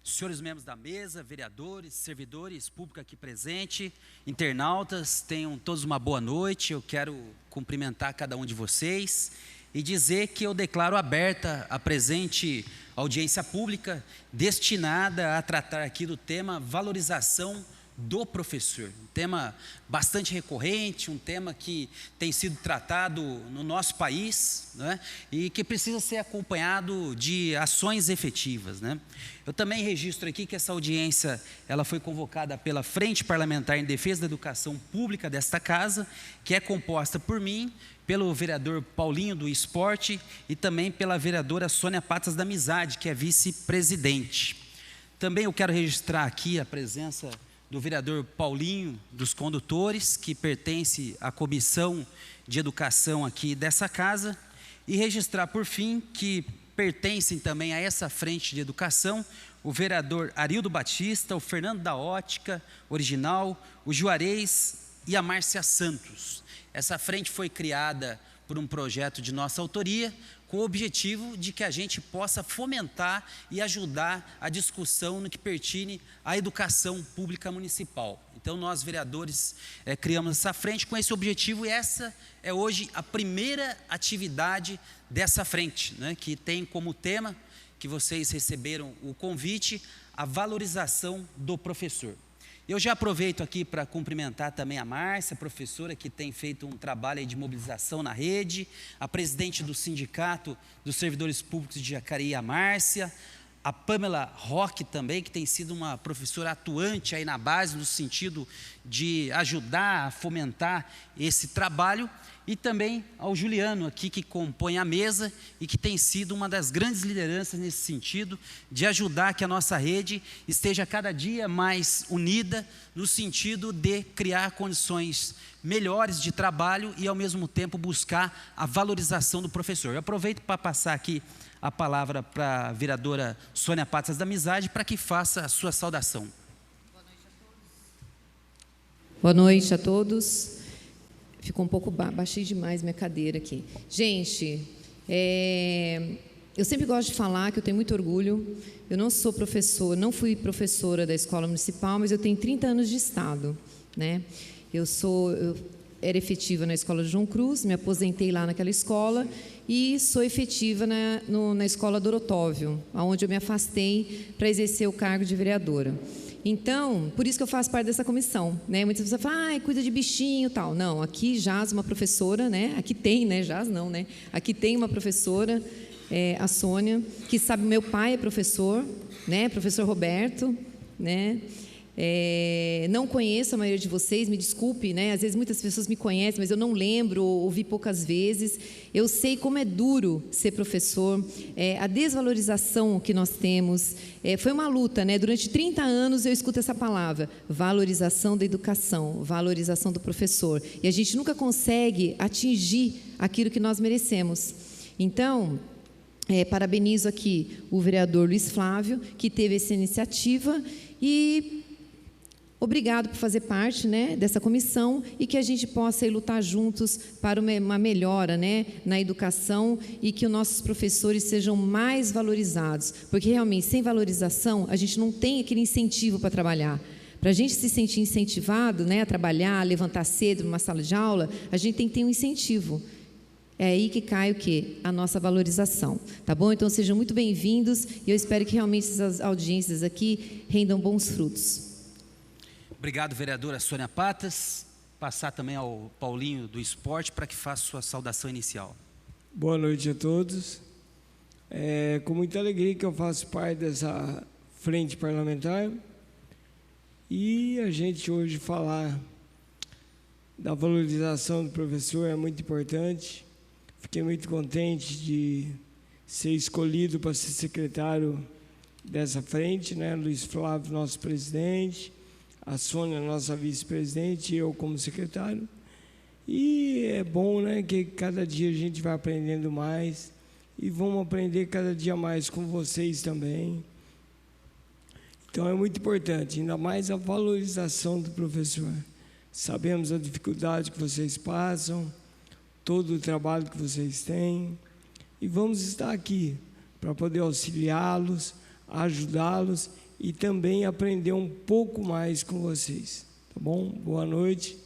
Senhores membros da mesa, vereadores, servidores, público aqui presente, internautas, tenham todos uma boa noite. Eu quero cumprimentar cada um de vocês e dizer que eu declaro aberta a presente audiência pública destinada a tratar aqui do tema valorização do professor, um tema bastante recorrente, um tema que tem sido tratado no nosso país, né, e que precisa ser acompanhado de ações efetivas, né. Eu também registro aqui que essa audiência ela foi convocada pela Frente Parlamentar em Defesa da Educação Pública desta casa, que é composta por mim, pelo vereador Paulinho do Esporte e também pela vereadora Sônia Patas da Amizade, que é vice-presidente. Também eu quero registrar aqui a presença do vereador Paulinho dos Condutores, que pertence à Comissão de Educação aqui dessa casa, e registrar por fim que pertencem também a essa frente de educação o vereador Arildo Batista, o Fernando da Ótica Original, o Juarez e a Márcia Santos. Essa frente foi criada por um projeto de nossa autoria, com o objetivo de que a gente possa fomentar e ajudar a discussão no que pertine à educação pública municipal. Então, nós, vereadores, criamos essa frente com esse objetivo, e essa é hoje a primeira atividade dessa frente, né, que tem como tema, que vocês receberam o convite, a valorização do professor. Eu já aproveito aqui para cumprimentar também a Márcia, professora, que tem feito um trabalho aí de mobilização na rede, a presidente do Sindicato dos Servidores Públicos de Jacareí, a Márcia, a Pamela Roque também, que tem sido uma professora atuante aí na base, no sentido de ajudar a fomentar esse trabalho, e também ao Juliano aqui, que compõe a mesa e que tem sido uma das grandes lideranças nesse sentido, de ajudar que a nossa rede esteja cada dia mais unida, no sentido de criar condições melhores de trabalho e ao mesmo tempo buscar a valorização do professor. Eu aproveito para passar aqui a palavra para a vereadora Sônia Patas da Amizade, para que faça a sua saudação. Boa noite a todos. Ficou um pouco baixei demais minha cadeira aqui. Gente, eu sempre gosto de falar que eu tenho muito orgulho. Eu não sou professora, não fui professora da escola municipal, mas eu tenho 30 anos de estado, né? Eu era efetiva na escola de João Cruz, me aposentei lá naquela escola e sou efetiva na escola Dorotóvio, onde eu me afastei para exercer o cargo de vereadora. Então, por isso que eu faço parte dessa comissão, né? Muitas pessoas falam, cuida de bichinho e tal. Não, aqui jaz uma professora, né? Aqui tem, né? Jaz não, né? Aqui tem uma professora, a Sônia, que sabe, meu pai é professor, né? Professor Roberto, né? Não conheço a maioria de vocês, me desculpe, né? Às vezes muitas pessoas me conhecem, mas eu não lembro, ouvi poucas vezes. Eu sei como é duro ser professor, a desvalorização que nós temos. Foi uma luta, né? Durante 30 anos eu escuto essa palavra, valorização da educação, valorização do professor. E a gente nunca consegue atingir aquilo que nós merecemos. Então, parabenizo aqui o vereador Luiz Flávio, que teve essa iniciativa, e obrigado por fazer parte, né, dessa comissão, e que a gente possa lutar juntos para uma melhora, né, na educação, e que os nossos professores sejam mais valorizados, porque realmente sem valorização a gente não tem aquele incentivo para trabalhar. Para a gente se sentir incentivado, né, a trabalhar, a levantar cedo numa sala de aula, a gente tem que ter um incentivo. É aí que cai o quê? A nossa valorização, tá bom? Então sejam muito bem-vindos, e eu espero que realmente essas audiências aqui rendam bons frutos. Obrigado, vereadora Sônia Patas. Passar também ao Paulinho do Esporte para que faça sua saudação inicial. Boa noite a todos. Com muita alegria que eu faço parte dessa frente parlamentar, e a gente hoje falar da valorização do professor é muito importante. Fiquei muito contente de ser escolhido para ser secretário dessa frente, né? Luiz Flávio, nosso presidente, a Sônia, nossa vice-presidente, e eu como secretário. E é bom, né, que cada dia a gente vai aprendendo mais, e vamos aprender cada dia mais com vocês também. Então é muito importante, ainda mais a valorização do professor. Sabemos a dificuldade que vocês passam, todo o trabalho que vocês têm, e vamos estar aqui para poder auxiliá-los, ajudá-los e também aprender um pouco mais com vocês. Tá bom? Boa noite.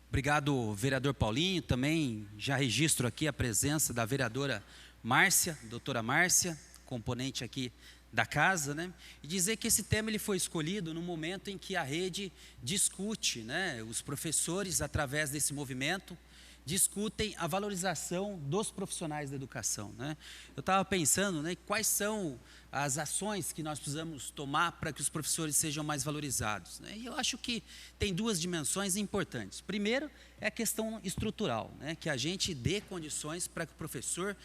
Obrigado, vereador Paulinho. Também já registro aqui a presença da vereadora Márcia, doutora Márcia, componente aqui da casa, né? E dizer que esse tema ele foi escolhido no momento em que a rede discute, né? Os professores, através desse movimento, discutem a valorização dos profissionais da educação, né? Eu estava pensando, né, quais são as ações que nós precisamos tomar para que os professores sejam mais valorizados, né? E eu acho que tem duas dimensões importantes. Primeiro é a questão estrutural, né? Que a gente dê condições para que o professor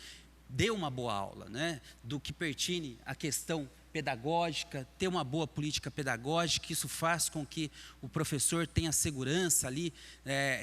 dê uma boa aula, né? Do que pertine à questão pedagógica, ter uma boa política pedagógica, isso faz com que o professor tenha segurança ali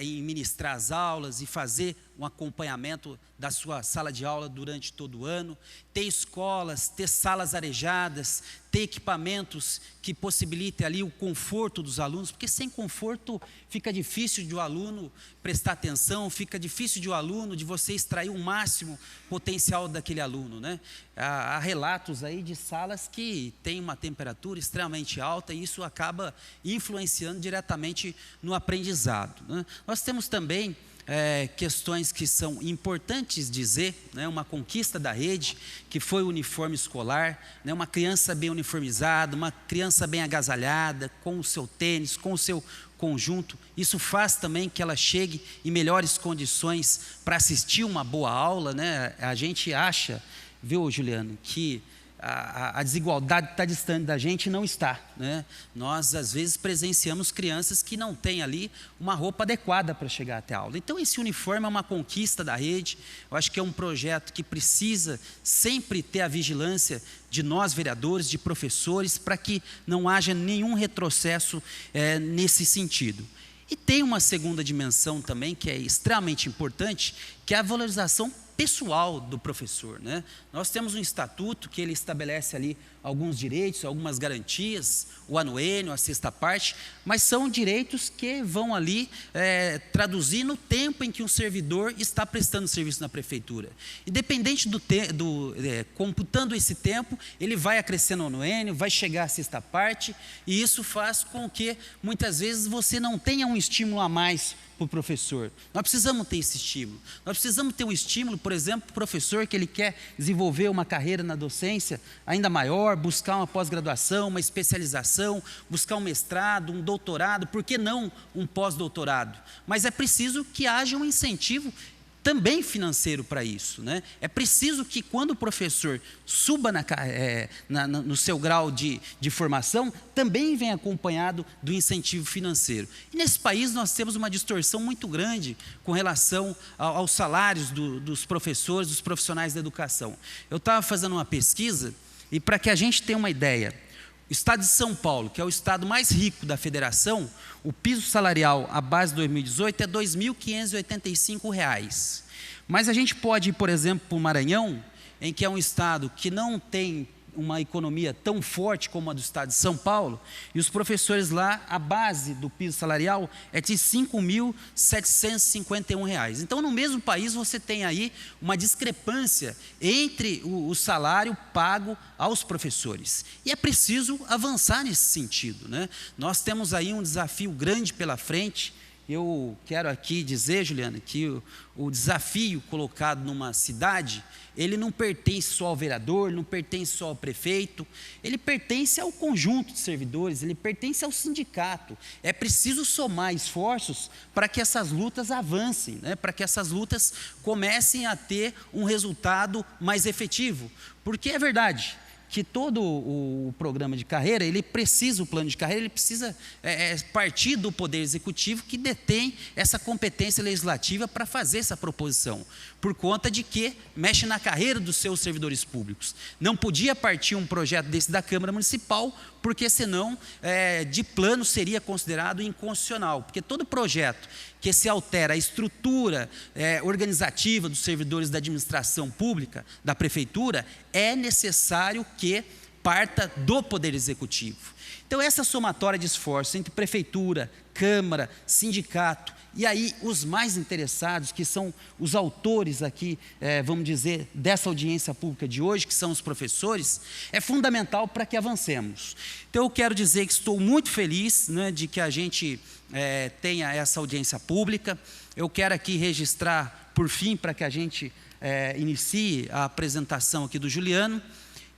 em ministrar as aulas e fazer um acompanhamento da sua sala de aula durante todo o ano, ter escolas, ter salas arejadas, ter equipamentos que possibilitem ali o conforto dos alunos, porque sem conforto fica difícil de o aluno prestar atenção, fica difícil de o aluno, de você extrair o máximo potencial daquele aluno, né? Há relatos aí de salas que têm uma temperatura extremamente alta e isso acaba influenciando diretamente no aprendizado, né? Nós temos também questões que são importantes dizer, né, uma conquista da rede, que foi o uniforme escolar, né, uma criança bem uniformizada, uma criança bem agasalhada, com o seu tênis, com o seu conjunto, isso faz também que ela chegue em melhores condições para assistir uma boa aula, né? A gente acha, viu, Juliano, que a desigualdade está distante da gente e não está, né? Nós, às vezes, presenciamos crianças que não têm ali uma roupa adequada para chegar até a aula. Então, esse uniforme é uma conquista da rede. Eu acho que é um projeto que precisa sempre ter a vigilância de nós, vereadores, de professores, para que não haja nenhum retrocesso nesse sentido. E tem uma segunda dimensão também, que é extremamente importante, que é a valorização pessoal do professor, né? Nós temos um estatuto que ele estabelece ali alguns direitos, algumas garantias, o anuênio, a sexta parte, mas são direitos que vão ali traduzir no tempo em que um servidor está prestando serviço na prefeitura. Independente computando esse tempo, ele vai acrescendo o anuênio, vai chegar à sexta parte, e isso faz com que, muitas vezes, você não tenha um estímulo a mais para o professor. Nós precisamos ter esse estímulo. Nós precisamos ter um estímulo, por exemplo, para o professor que ele quer desenvolver uma carreira na docência ainda maior, buscar uma pós-graduação, uma especialização, buscar um mestrado, um doutorado, por que não um pós-doutorado? Mas é preciso que haja um incentivo também financeiro para isso, né? É preciso que quando o professor suba no seu grau de formação, também venha acompanhado do incentivo financeiro. E nesse país nós temos uma distorção muito grande com relação aos salários dos professores, dos profissionais da educação. Eu estava fazendo uma pesquisa e para que a gente tenha uma ideia, o estado de São Paulo, que é o estado mais rico da federação, o piso salarial à base de 2018 é R$ 2.585. Mas a gente pode ir, por exemplo, para o Maranhão, em que é um estado que não tem uma economia tão forte como a do estado de São Paulo, e os professores lá, a base do piso salarial é de R$ 5.751. Então, no mesmo país, você tem aí uma discrepância entre o salário pago aos professores. E é preciso avançar nesse sentido, né? Nós temos aí um desafio grande pela frente. Eu quero aqui dizer, Juliana, que o desafio colocado numa cidade, ele não pertence só ao vereador, não pertence só ao prefeito, ele pertence ao conjunto de servidores, ele pertence ao sindicato. É preciso somar esforços para que essas lutas avancem, né? Para que essas lutas comecem a ter um resultado mais efetivo. Porque é verdade que todo o programa de carreira, ele precisa, o plano de carreira, ele precisa partir do Poder Executivo, que detém essa competência legislativa para fazer essa proposição, por conta de que mexe na carreira dos seus servidores públicos. Não podia partir um projeto desse da Câmara Municipal, porque senão, de plano, seria considerado inconstitucional, porque todo projeto que se altera a estrutura organizativa dos servidores da administração pública, da prefeitura, é necessário que parta do Poder Executivo. Então, essa somatória de esforços entre prefeitura, Câmara, sindicato, e aí os mais interessados, que são os autores aqui, vamos dizer, dessa audiência pública de hoje, que são os professores, é fundamental para que avancemos. Então, eu quero dizer que estou muito feliz, né, de que a gente tenha essa audiência pública. Eu quero aqui registrar, por fim, para que a gente inicie a apresentação aqui do Juliano,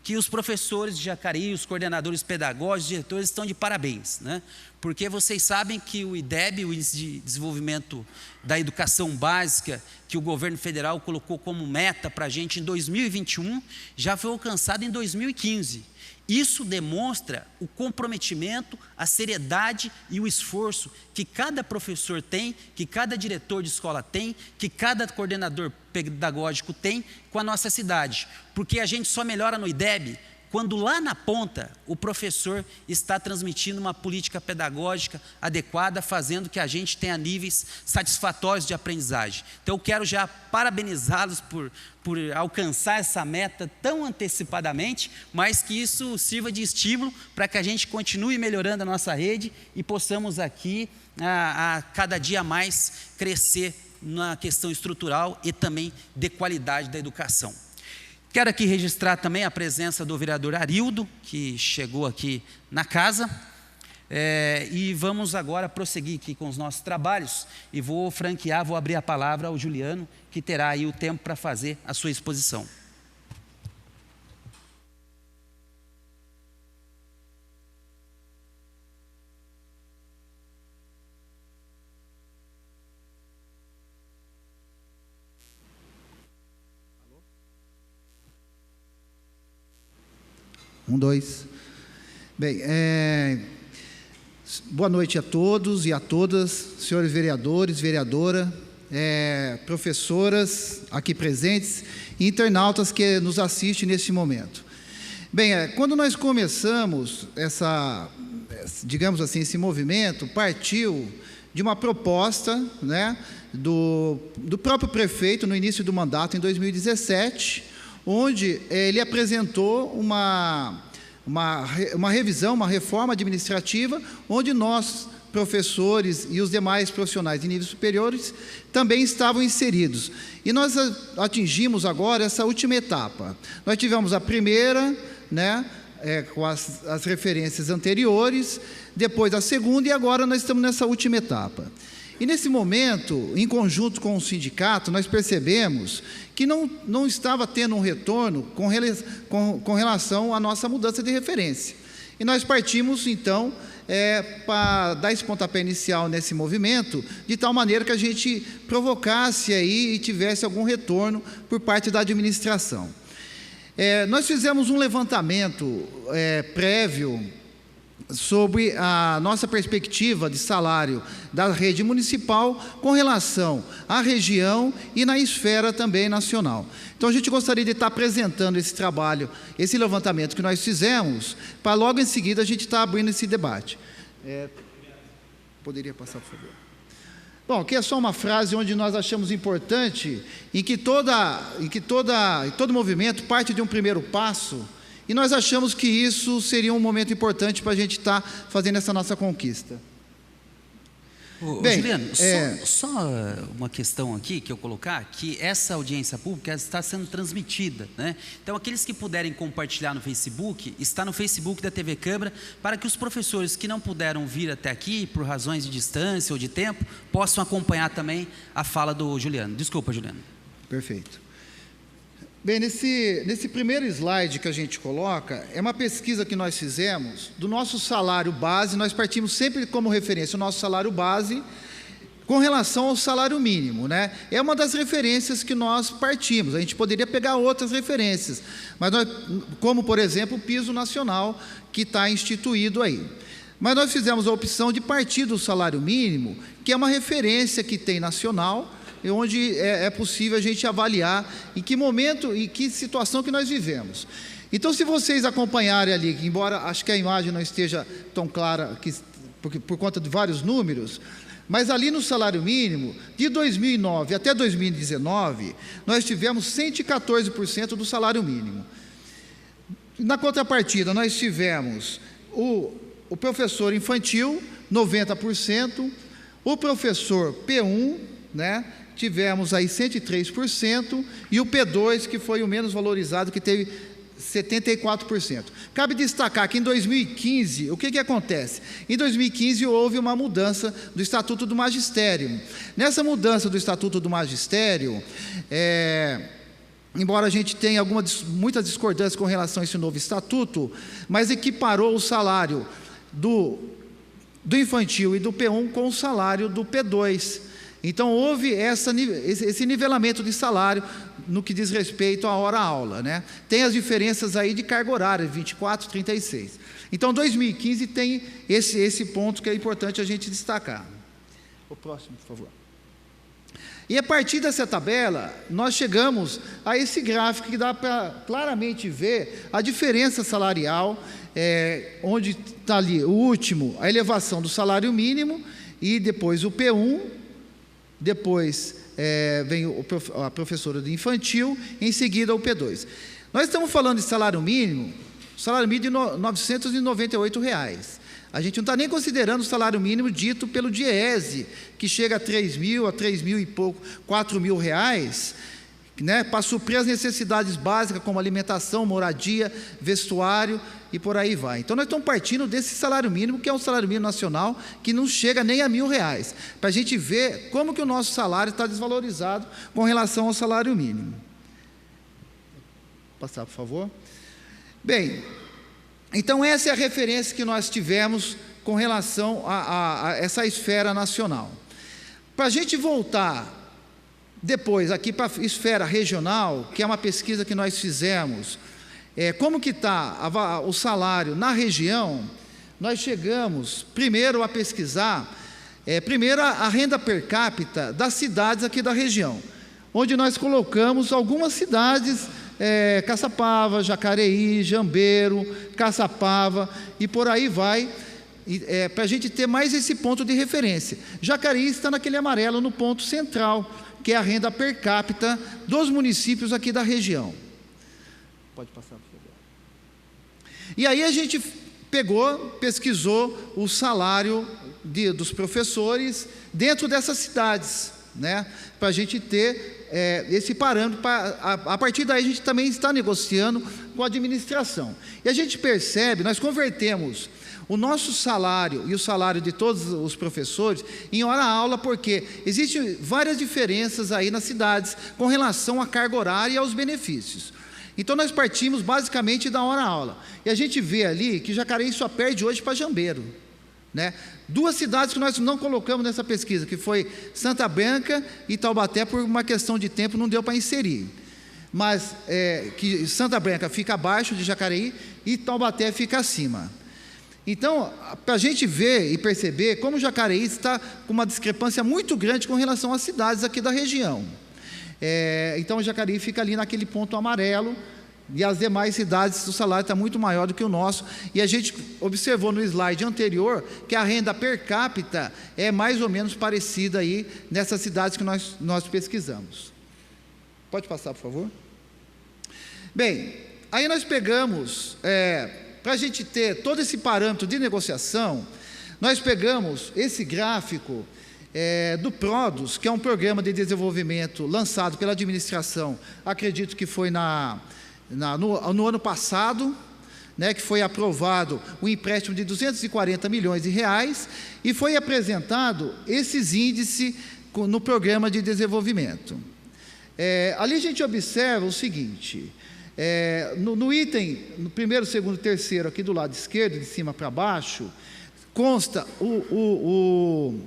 que os professores de Jacareí, os coordenadores pedagógicos, diretores, estão de parabéns, né? Porque vocês sabem que o IDEB, o Índice de Desenvolvimento da Educação Básica, que o governo federal colocou como meta para a gente em 2021, já foi alcançado em 2015. Isso demonstra o comprometimento, a seriedade e o esforço que cada professor tem, que cada diretor de escola tem, que cada coordenador pedagógico tem com a nossa cidade. Porque a gente só melhora no IDEB quando lá na ponta o professor está transmitindo uma política pedagógica adequada, fazendo que a gente tenha níveis satisfatórios de aprendizagem. Então, eu quero já parabenizá-los por alcançar essa meta tão antecipadamente, mas que isso sirva de estímulo para que a gente continue melhorando a nossa rede e possamos aqui, a cada dia mais, crescer na questão estrutural e também de qualidade da educação. Quero aqui registrar também a presença do vereador Arildo, que chegou aqui na casa, e vamos agora prosseguir aqui com os nossos trabalhos, e vou abrir a palavra ao Juliano, que terá aí o tempo para fazer a sua exposição. Bem, boa noite a todos e a todas, senhores vereadores, vereadora, professoras aqui presentes e internautas que nos assistem neste momento. Bem, quando nós começamos digamos assim, esse movimento, partiu de uma proposta, né, do próprio prefeito no início do mandato, em 2017, onde ele apresentou uma revisão, uma reforma administrativa, onde nós, professores e os demais profissionais de níveis superiores, também estavam inseridos. E nós atingimos agora essa última etapa. Nós tivemos a primeira, né, com as referências anteriores, depois a segunda, e agora nós estamos nessa última etapa. E nesse momento, em conjunto com o sindicato, nós percebemos que não estava tendo um retorno com relação à nossa mudança de referência. E nós partimos, então, para dar esse pontapé inicial nesse movimento, de tal maneira que a gente provocasse aí e tivesse algum retorno por parte da administração. Nós fizemos um levantamento prévio sobre a nossa perspectiva de salário da rede municipal com relação à região e na esfera também nacional. Então, a gente gostaria de estar apresentando esse trabalho, esse levantamento que nós fizemos, para logo em seguida a gente estar abrindo esse debate. Poderia passar, por favor? Bom, aqui é só uma frase onde nós achamos importante, em que todo movimento parte de um primeiro passo. E nós achamos que isso seria um momento importante para a gente estar fazendo essa nossa conquista. Bem, Juliano, só uma questão aqui que eu colocar, que essa audiência pública está sendo transmitida, né? Então, aqueles que puderem compartilhar no Facebook, está no Facebook da TV Câmara, para que os professores que não puderam vir até aqui, por razões de distância ou de tempo, possam acompanhar também a fala do Juliano. Desculpa, Juliano. Perfeito. Bem, nesse primeiro slide que a gente coloca, é uma pesquisa que nós fizemos do nosso salário base. Nós partimos sempre como referência o nosso salário base com relação ao salário mínimo, né? É uma das referências que nós partimos. A gente poderia pegar outras referências, mas como, por exemplo, o piso nacional que está instituído aí. Mas nós fizemos a opção de partir do salário mínimo, que é uma referência que tem nacional, onde é possível a gente avaliar em que momento e que situação que nós vivemos. Então, se vocês acompanharem ali, embora acho que a imagem não esteja tão clara por conta de vários números, mas ali no salário mínimo, de 2009 até 2019, nós tivemos 114% do salário mínimo. Na contrapartida, nós tivemos o professor infantil, 90%, o professor P1, né, tivemos aí 103%, e o P2, que foi o menos valorizado, que teve 74%. Cabe destacar que em 2015, o que acontece? Em 2015 houve uma mudança do Estatuto do Magistério. Nessa mudança do Estatuto do Magistério, embora a gente tenha muitas discordâncias com relação a esse novo estatuto, mas equiparou o salário do infantil e do P1 com o salário do P2. Então, houve esse nivelamento de salário no que diz respeito à hora-aula, né? Tem as diferenças aí de carga horária, 24, 36. Então, 2015 tem esse ponto que é importante a gente destacar. O próximo, por favor. E a partir dessa tabela, nós chegamos a esse gráfico que dá para claramente ver a diferença salarial, onde está ali o último, a elevação do salário mínimo, e depois o P1, depois vem a professora de infantil, em seguida o P2. Nós estamos falando de salário mínimo de R$ 998. A gente não está nem considerando o salário mínimo dito pelo DIEESE, que chega a 3 mil, a 3 mil e pouco, 4 mil reais, né, para suprir as necessidades básicas como alimentação, moradia, vestuário e por aí vai. Então nós estamos partindo desse salário mínimo, que é um salário mínimo nacional, que não chega nem a R$ 1.000, para a gente ver como que o nosso salário está desvalorizado com relação ao salário mínimo. Vou passar, por favor. Bem, então essa é a referência que nós tivemos com relação a essa esfera nacional. Para a gente voltar depois aqui para a esfera regional, que é uma pesquisa que nós fizemos, como que está o salário na região, nós chegamos primeiro a pesquisar, primeiro a renda per capita das cidades aqui da região, onde nós colocamos algumas cidades, Caçapava, Jacareí, Jambeiro, Caçapava e por aí vai, para a gente ter mais esse ponto de referência. Jacareí está naquele amarelo no ponto central, que é a renda per capita dos municípios aqui da região. Pode passar, por favor. E aí a gente pesquisou o salário dos professores dentro dessas cidades, né, para a gente ter esse parâmetro, a partir daí a gente também está negociando com a administração. E a gente percebe, nós convertemos o nosso salário e o salário de todos os professores em hora-aula, porque existem várias diferenças aí nas cidades com relação à carga horária e aos benefícios. Então nós partimos basicamente da hora-aula. E a gente vê ali que Jacareí só perde hoje para Jambeiro, né? Duas cidades que nós não colocamos nessa pesquisa, que foi Santa Branca e Taubaté, por uma questão de tempo não deu para inserir. Mas que Santa Branca fica abaixo de Jacareí e Taubaté fica acima. Então, para a gente ver e perceber como Jacareí está com uma discrepância muito grande com relação às cidades aqui da região. Então, Jacareí fica ali naquele ponto amarelo, e as demais cidades o salário está muito maior do que o nosso, e a gente observou no slide anterior que a renda per capita é mais ou menos parecida aí nessas cidades que nós pesquisamos. Pode passar, por favor? Bem, aí nós pegamos, para a gente ter todo esse parâmetro de negociação, nós pegamos esse gráfico do PRODUS, que é um programa de desenvolvimento lançado pela administração, acredito que foi no ano passado, né, que foi aprovado o empréstimo de 240 milhões de reais, e foi apresentado esses índices no programa de desenvolvimento. Ali a gente observa o seguinte, no item, no primeiro, segundo e terceiro, aqui do lado esquerdo, de cima para baixo, consta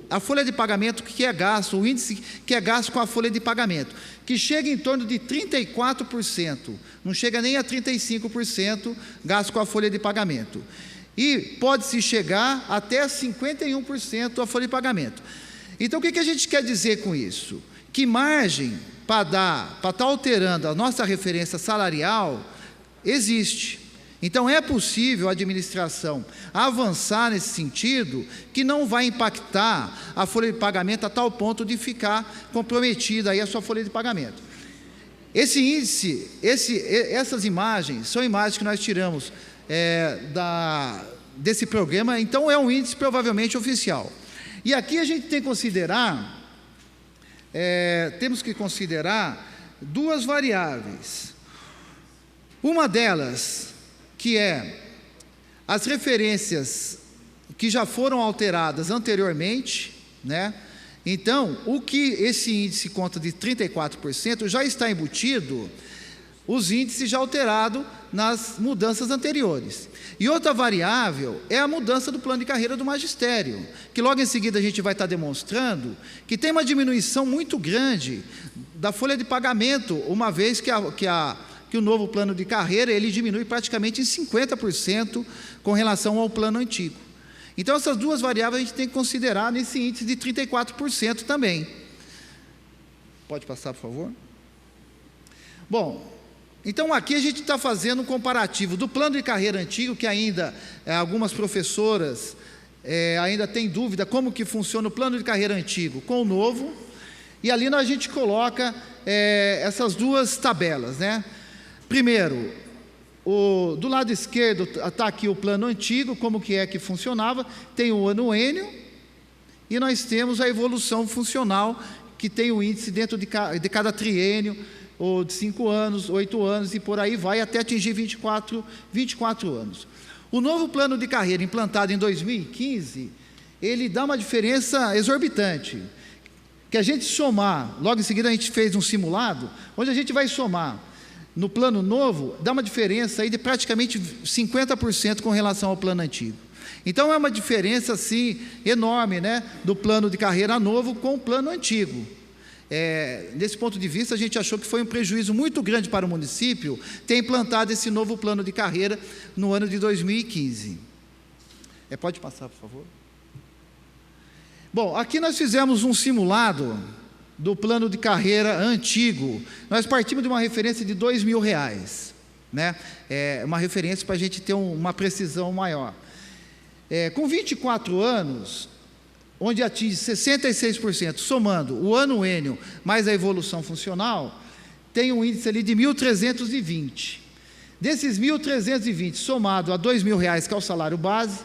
a folha de pagamento que é gasto, o índice que é gasto com a folha de pagamento, que chega em torno de 34%, não chega nem a 35% gasto com a folha de pagamento. E pode-se chegar até 51% a folha de pagamento. Então, o que a gente quer dizer com isso? Que margem para estar alterando a nossa referência salarial existe. Então, é possível a administração avançar nesse sentido, que não vai impactar a folha de pagamento a tal ponto de ficar comprometida aí a sua folha de pagamento. Esse índice, essas imagens, são imagens que nós tiramos desse programa, então é um índice provavelmente oficial. E aqui a gente tem que considerar, temos que considerar duas variáveis. Uma delas, que é as referências que já foram alteradas anteriormente, né? Então, o que esse índice conta de 34% já está embutido os índices já alterados nas mudanças anteriores. E outra variável é a mudança do plano de carreira do magistério, que logo em seguida a gente vai estar demonstrando que tem uma diminuição muito grande da folha de pagamento, uma vez que o novo plano de carreira ele diminui praticamente em 50% com relação ao plano antigo. Então, essas duas variáveis a gente tem que considerar nesse índice de 34% também. Pode passar, por favor? Bom, então aqui a gente está fazendo um comparativo do plano de carreira antigo, que ainda algumas professoras ainda têm dúvida como que funciona o plano de carreira antigo com o novo, e ali a gente coloca essas duas tabelas, né? Primeiro, do lado esquerdo está aqui o plano antigo, como que é que funcionava, tem o anuênio, e nós temos a evolução funcional, que tem o índice dentro de cada triênio, ou de 5 anos, 8 anos, e por aí vai até atingir 24 anos. O novo plano de carreira implantado em 2015, ele dá uma diferença exorbitante, que a gente somar, logo em seguida a gente fez um simulado, onde a gente vai somar no plano novo, dá uma diferença aí de praticamente 50% com relação ao plano antigo. Então é uma diferença assim enorme, né, do plano de carreira novo com o plano antigo. Desse ponto de vista, a gente achou que foi um prejuízo muito grande para o município ter implantado esse novo plano de carreira no ano de 2015. Pode passar, por favor? Bom, aqui nós fizemos um simulado do plano de carreira antigo. Nós partimos de uma referência de R$2.000, né? Uma referência para a gente ter uma precisão maior. Com 24 anos, onde atinge 66%, somando o anuênio mais a evolução funcional, tem um índice ali de 1.320. Desses 1.320, somado a R$2.000, que é o salário base,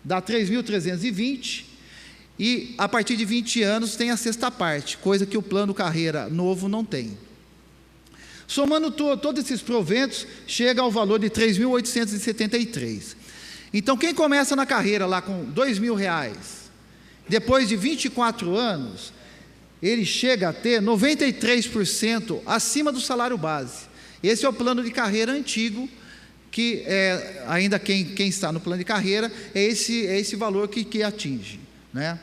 dá 3.320, e a partir de 20 anos tem a sexta parte, coisa que o plano carreira novo não tem. Somando todos esses proventos, chega ao valor de 3.873. Então, quem começa na carreira lá com R$2.000, depois de 24 anos, ele chega a ter 93% acima do salário base. Esse é o plano de carreira antigo, que ainda quem está no plano de carreira, é esse valor que atinge, né?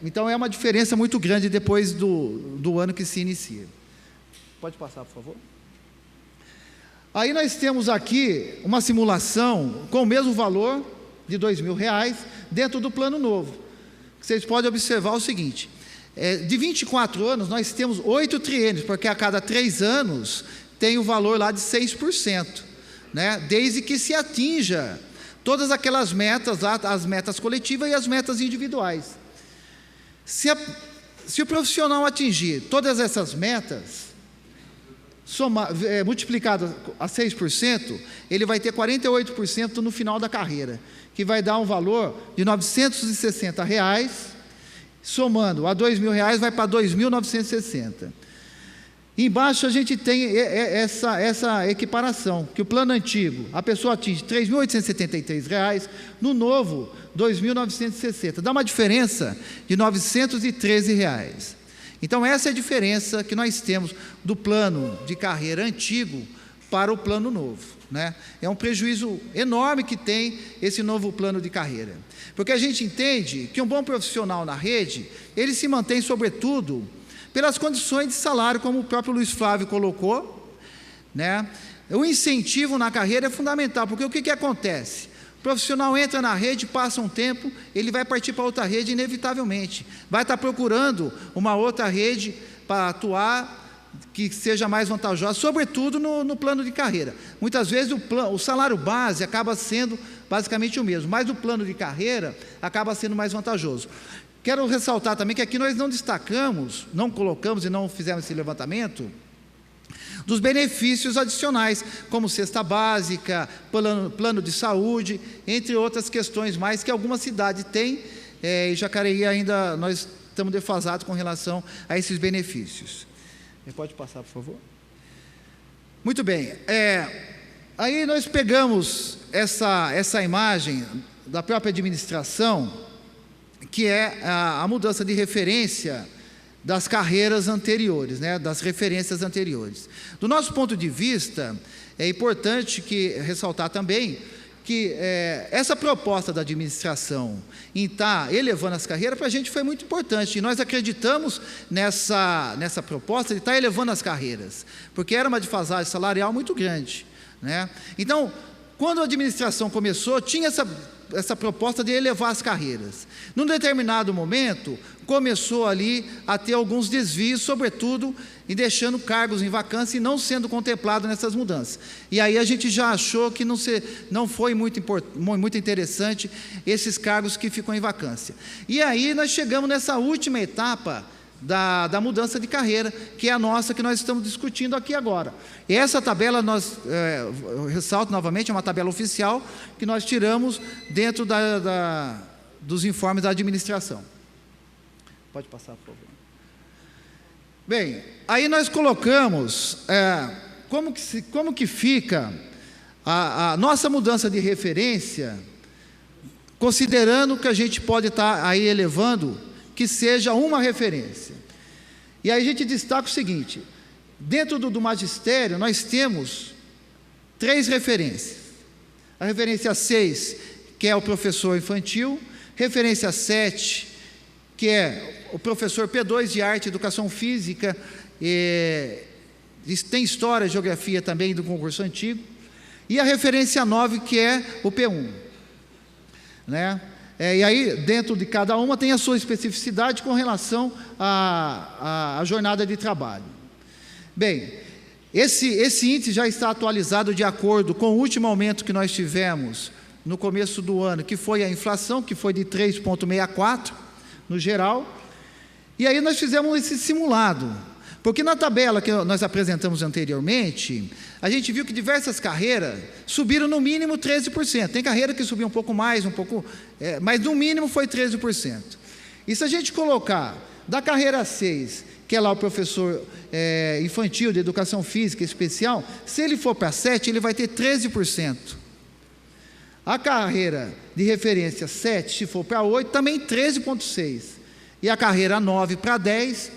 Então é uma diferença muito grande depois do ano que se inicia. Pode passar, por favor? Aí nós temos aqui uma simulação com o mesmo valor de R$2.000 dentro do plano novo. Vocês podem observar o seguinte: de 24 anos nós temos 8 triênios, porque a cada 3 anos tem o valor lá de 6%, né? Desde que se atinja todas aquelas metas lá, as metas coletivas e as metas individuais. Se o profissional atingir todas essas metas, multiplicado a 6%, ele vai ter 48% no final da carreira, que vai dar um valor de R$960, somando a R$2.000 vai para R$2.960. Embaixo a gente tem essa equiparação, que o plano antigo, a pessoa atinge R$3.873, no novo, R$2.960. Dá uma diferença de R$913. Então, essa é a diferença que nós temos do plano de carreira antigo para o plano novo, né? É um prejuízo enorme que tem esse novo plano de carreira. Porque a gente entende que um bom profissional na rede, ele se mantém, sobretudo, pelas condições de salário, como o próprio Luiz Flávio colocou, né? O incentivo na carreira é fundamental, porque o que acontece? O profissional entra na rede, passa um tempo, ele vai partir para outra rede inevitavelmente, vai estar procurando uma outra rede para atuar, que seja mais vantajosa, sobretudo no plano de carreira. Muitas vezes o salário base acaba sendo basicamente o mesmo, mas o plano de carreira acaba sendo mais vantajoso. Quero ressaltar também que aqui nós não destacamos, não colocamos e não fizemos esse levantamento, dos benefícios adicionais, como cesta básica, plano de saúde, entre outras questões mais que alguma cidade tem, e Jacareí ainda nós estamos defasados com relação a esses benefícios. Pode passar, por favor? Muito bem. Aí nós pegamos essa imagem da própria administração, que é a mudança de referência das carreiras anteriores, né, das referências anteriores. Do nosso ponto de vista, é importante ressaltar também que essa proposta da administração em estar elevando as carreiras, para a gente foi muito importante, e nós acreditamos nessa proposta de estar elevando as carreiras, porque era uma defasagem salarial muito grande, né? Então, quando a administração começou, tinha essa proposta de elevar as carreiras. Num determinado momento, começou ali a ter alguns desvios, sobretudo em deixando cargos em vacância e não sendo contemplado nessas mudanças. E aí a gente já achou que não foi muito interessante esses cargos que ficam em vacância. E aí nós chegamos nessa última etapa da mudança de carreira, que é a nossa, que nós estamos discutindo aqui agora. E essa tabela, eu ressalto novamente, é uma tabela oficial que nós tiramos dentro dos informes da administração. Pode passar, por favor. Bem, aí nós colocamos como que fica a nossa mudança de referência, considerando que a gente pode estar aí elevando que seja uma referência. E aí a gente destaca o seguinte: dentro do magistério nós temos 3 referências. A referência 6, que é o professor infantil, referência 7, que é o professor P2 de arte e educação física, tem história, geografia também do concurso antigo, e a referência 9, que é o P1, né? E aí, dentro de cada uma, tem a sua especificidade com relação à jornada de trabalho. Bem, esse índice já está atualizado de acordo com o último aumento que nós tivemos no começo do ano, que foi a inflação, que foi de 3,64 no geral. E aí nós fizemos esse simulado, porque na tabela que nós apresentamos anteriormente, a gente viu que diversas carreiras subiram no mínimo 13%. Tem carreira que subiu um pouco mais, mas no mínimo foi 13%. E se a gente colocar da carreira 6, que é lá o professor infantil de educação física especial, se ele for para 7, ele vai ter 13%. A carreira de referência 7, se for para 8, também 13,6%. E a carreira 9 para 10,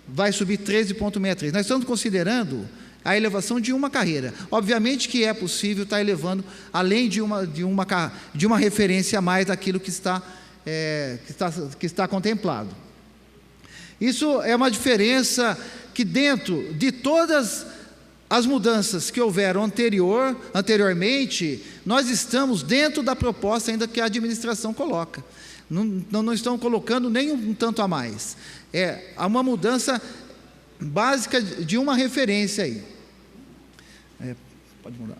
vai subir 13,63%. Nós estamos considerando a elevação de uma carreira. Obviamente que é possível estar elevando, além de uma referência a mais daquilo que está contemplado. Isso é uma diferença que, dentro de todas as mudanças que houveram anteriormente, nós estamos dentro da proposta ainda que a administração coloca. Não estão colocando nem um tanto a mais. Há uma mudança básica de uma referência aí. Pode mudar.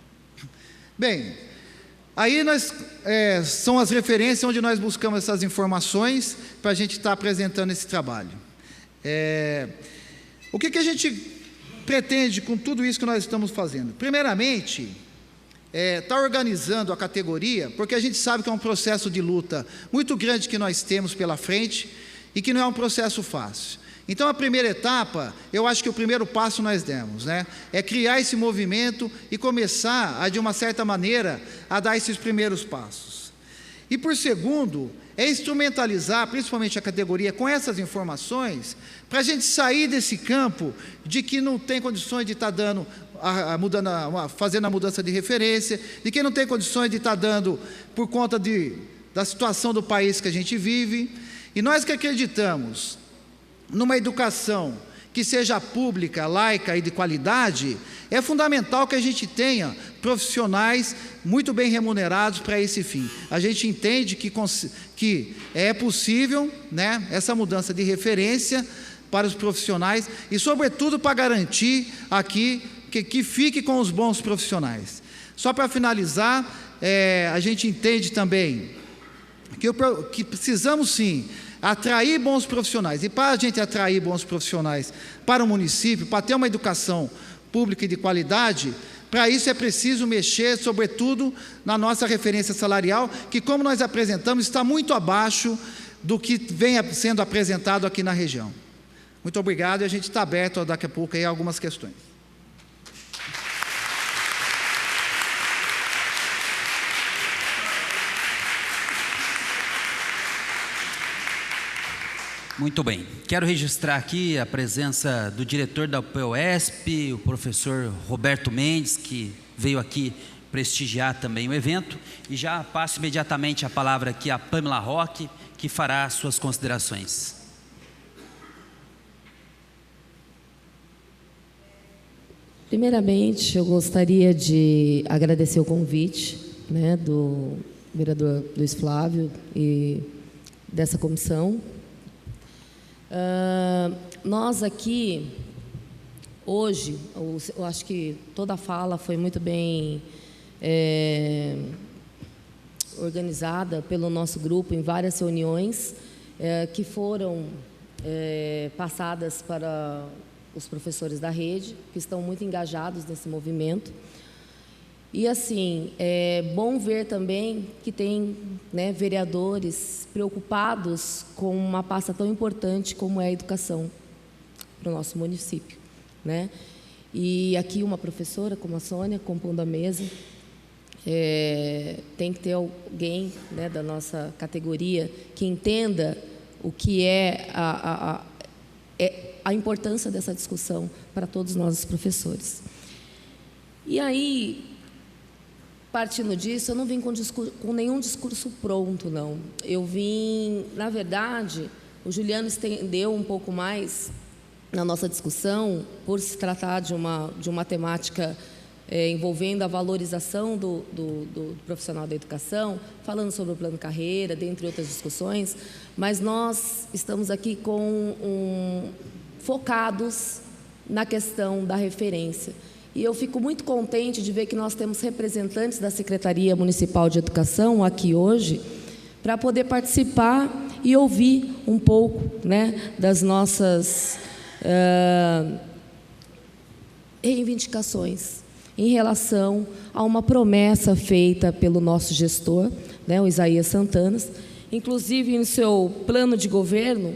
Bem, aí são as referências onde nós buscamos essas informações para a gente estar apresentando esse trabalho. O que a gente pretende com tudo isso que nós estamos fazendo? Primeiramente, está organizando a categoria, porque a gente sabe que é um processo de luta muito grande que nós temos pela frente e que não é um processo fácil. Então, a primeira etapa, eu acho que o primeiro passo nós demos, né? É criar esse movimento e começar, de uma certa maneira, a dar esses primeiros passos. E, por segundo, é instrumentalizar, principalmente a categoria, com essas informações, para a gente sair desse campo de que não tem condições de estar dando, fazendo a mudança de referência, de que não tem condições de estar dando por conta da situação do país que a gente vive. E nós que acreditamos numa educação que seja pública, laica e de qualidade, é fundamental que a gente tenha profissionais muito bem remunerados para esse fim. A gente entende que é possível, né, essa mudança de referência para os profissionais e, sobretudo, para garantir aqui que fique com os bons profissionais. Só para finalizar, a gente entende também que precisamos, sim, atrair bons profissionais. E para a gente atrair bons profissionais para o município, para ter uma educação pública e de qualidade, para isso é preciso mexer, sobretudo, na nossa referência salarial, que, como nós apresentamos, está muito abaixo do que vem sendo apresentado aqui na região. Muito obrigado, e a gente está aberto daqui a pouco aí a algumas questões. Muito bem. Quero registrar aqui a presença do diretor da UPEUSP, o professor Roberto Mendes, que veio aqui prestigiar também o evento, e já passo imediatamente a palavra aqui a Pamela Roque, que fará suas considerações. Primeiramente, eu gostaria de agradecer o convite, né, do vereador Luiz Flávio e dessa comissão. Nós aqui, hoje, eu acho que toda a fala foi muito bem organizada pelo nosso grupo em várias reuniões que foram passadas para os professores da rede, que estão muito engajados nesse movimento. E, assim, é bom ver também que tem, né, vereadores preocupados com uma pasta tão importante como é a educação para o nosso município, né? E aqui uma professora como a Sônia, compondo a mesa, tem que ter alguém, né, da nossa categoria que entenda o que é a importância dessa discussão para todos nós, os professores. E aí, partindo disso, eu não vim com nenhum discurso pronto, não. Eu vim, na verdade, o Juliano estendeu um pouco mais na nossa discussão, por se tratar de uma temática envolvendo a valorização do profissional da educação, falando sobre o plano de carreira, dentre outras discussões, mas nós estamos aqui focados na questão da referência. E eu fico muito contente de ver que nós temos representantes da Secretaria Municipal de Educação aqui hoje, para poder participar e ouvir um pouco, né, das nossas reivindicações em relação a uma promessa feita pelo nosso gestor, né, o Isaías Santana. Inclusive, no seu plano de governo,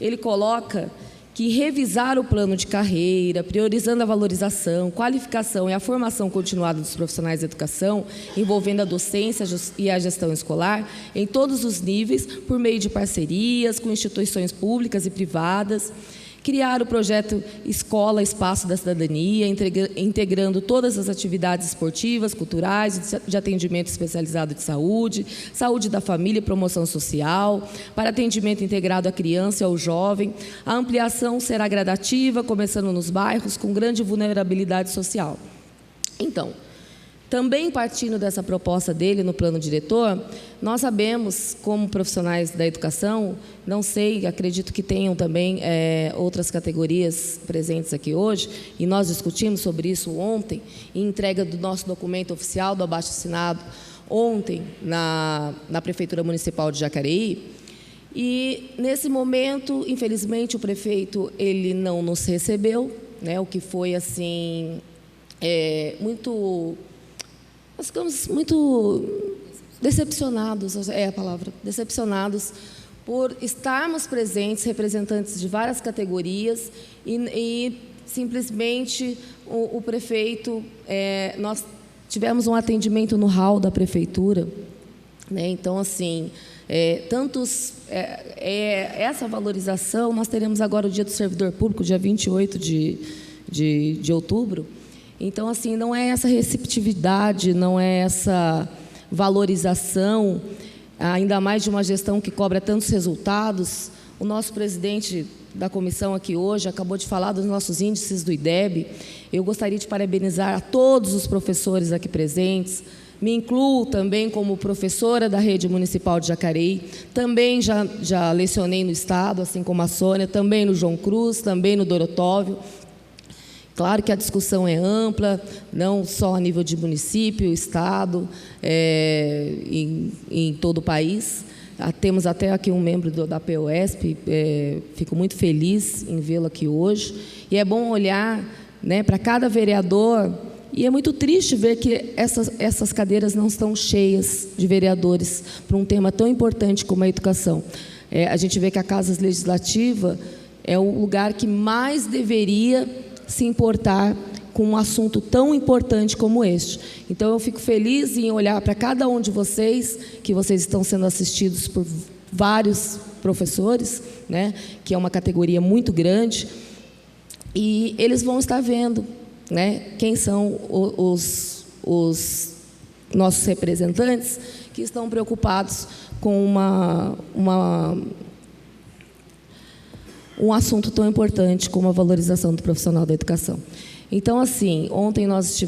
ele coloca que revisar o plano de carreira, priorizando a valorização, qualificação e a formação continuada dos profissionais de educação, envolvendo a docência e a gestão escolar, em todos os níveis, por meio de parcerias com instituições públicas e privadas, criar o projeto Escola Espaço da Cidadania, integrando todas as atividades esportivas, culturais, de atendimento especializado de saúde, saúde da família e promoção social, para atendimento integrado à criança e ao jovem. A ampliação será gradativa, começando nos bairros com grande vulnerabilidade social. Então, também partindo dessa proposta dele no plano diretor, nós sabemos, como profissionais da educação, não sei, acredito que tenham também outras categorias presentes aqui hoje, e nós discutimos sobre isso ontem, em entrega do nosso documento oficial do abaixo-assinado ontem na Prefeitura Municipal de Jacareí. E, nesse momento, infelizmente, o prefeito ele não nos recebeu, né, o que foi, assim, nós ficamos muito decepcionados, é a palavra, decepcionados por estarmos presentes, representantes de várias categorias, e simplesmente o prefeito, nós tivemos um atendimento no hall da prefeitura, né? Então, assim, essa valorização, nós teremos agora o Dia do Servidor Público, dia 28 de outubro. Então, assim, não é essa receptividade, não é essa valorização, ainda mais de uma gestão que cobra tantos resultados. O nosso presidente da comissão aqui hoje acabou de falar dos nossos índices do IDEB. Eu gostaria de parabenizar a todos os professores aqui presentes. Me incluo também como professora da Rede Municipal de Jacareí. Também já lecionei no Estado, assim como a Sônia, também no João Cruz, também no Dorotóvio. Claro que a discussão é ampla, não só a nível de município, Estado, em todo o país. Temos até aqui um membro da POSP, fico muito feliz em vê-lo aqui hoje. E é bom olhar né, para cada vereador, e é muito triste ver que essas cadeiras não estão cheias de vereadores para um tema tão importante como a educação. A gente vê que a Casa Legislativa é o lugar que mais deveria se importar com um assunto tão importante como este. Então, eu fico feliz em olhar para cada um de vocês, que vocês estão sendo assistidos por vários professores, né, que é uma categoria muito grande, e eles vão estar vendo, né, quem são os nossos representantes que estão preocupados com um assunto tão importante como a valorização do profissional da educação. Então, assim, ontem nós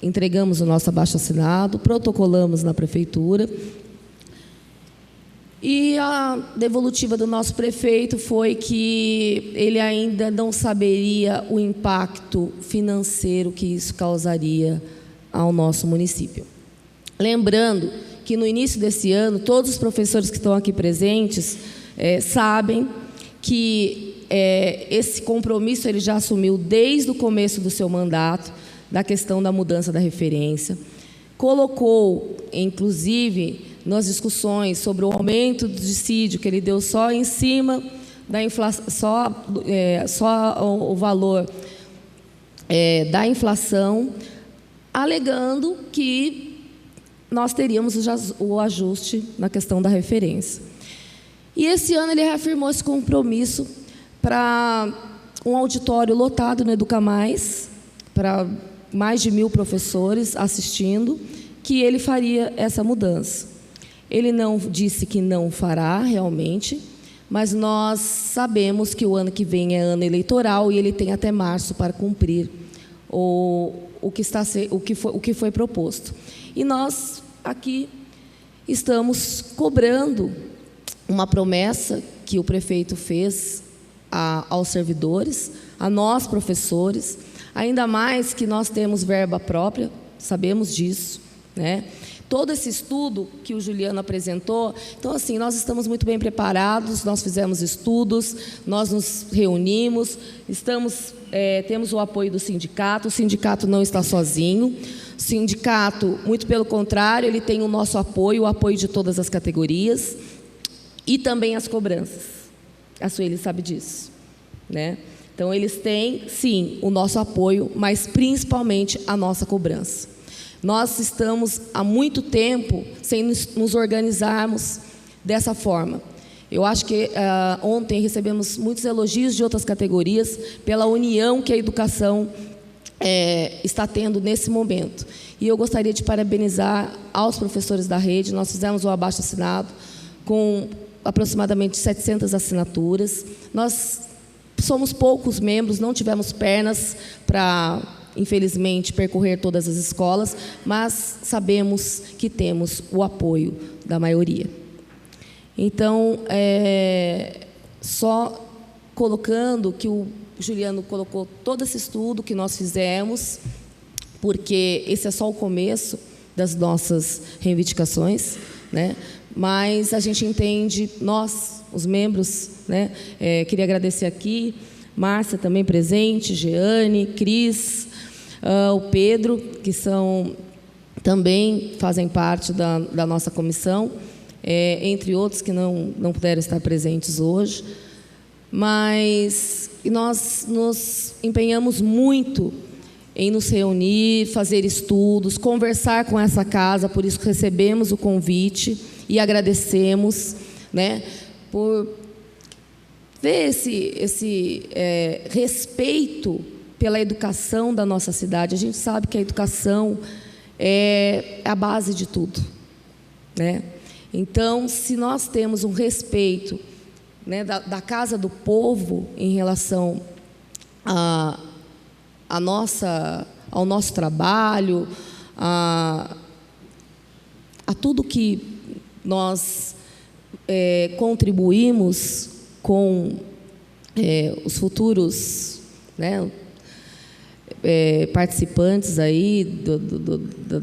entregamos o nosso abaixo-assinado, protocolamos na prefeitura, e a devolutiva do nosso prefeito foi que ele ainda não saberia o impacto financeiro que isso causaria ao nosso município. Lembrando que no início desse ano, todos os professores que estão aqui presentes sabem que esse compromisso ele já assumiu desde o começo do seu mandato, da questão da mudança da referência, colocou, inclusive, nas discussões sobre o aumento do dissídio, que ele deu só em cima da inflação, só o valor da inflação, alegando que nós teríamos o ajuste na questão da referência. E esse ano ele reafirmou esse compromisso para um auditório lotado no Educa Mais, para mais de 1.000 professores assistindo, que ele faria essa mudança. Ele não disse que não fará realmente, mas nós sabemos que o ano que vem é ano eleitoral e ele tem até março para cumprir o que foi proposto. E nós aqui estamos cobrando uma promessa que o prefeito fez aos servidores, a nós professores, ainda mais que nós temos verba própria, sabemos disso, né? Todo esse estudo que o Juliano apresentou, então, assim, nós estamos muito bem preparados, nós fizemos estudos, nós nos reunimos, temos o apoio do sindicato, o sindicato não está sozinho, o sindicato, muito pelo contrário, ele tem o nosso apoio, o apoio de todas as categorias, e também as cobranças. A Sueli sabe disso, né? Então, eles têm, sim, o nosso apoio, mas principalmente a nossa cobrança. Nós estamos há muito tempo sem nos organizarmos dessa forma. Eu acho que ontem recebemos muitos elogios de outras categorias pela união que a educação está tendo nesse momento. E eu gostaria de parabenizar aos professores da rede. Nós fizemos o abaixo-assinado com aproximadamente 700 assinaturas. Nós somos poucos membros, não tivemos pernas para, infelizmente, percorrer todas as escolas, mas sabemos que temos o apoio da maioria. Então, só colocando que o Juliano colocou todo esse estudo que nós fizemos, porque esse é só o começo das nossas reivindicações, né? Mas a gente entende, nós, os membros, né? Queria agradecer aqui, Márcia também presente, Jeane, Cris, o Pedro, que também fazem parte da nossa comissão, entre outros que não puderam estar presentes hoje. Mas nós nos empenhamos muito em nos reunir, fazer estudos, conversar com essa casa, por isso recebemos o convite e agradecemos, né, por ver esse respeito pela educação da nossa cidade. A gente sabe que a educação é a base de tudo, né? Então, se nós temos um respeito, né, da Casa do Povo em relação ao nosso trabalho, a tudo que nós contribuímos com os futuros, né, participantes aí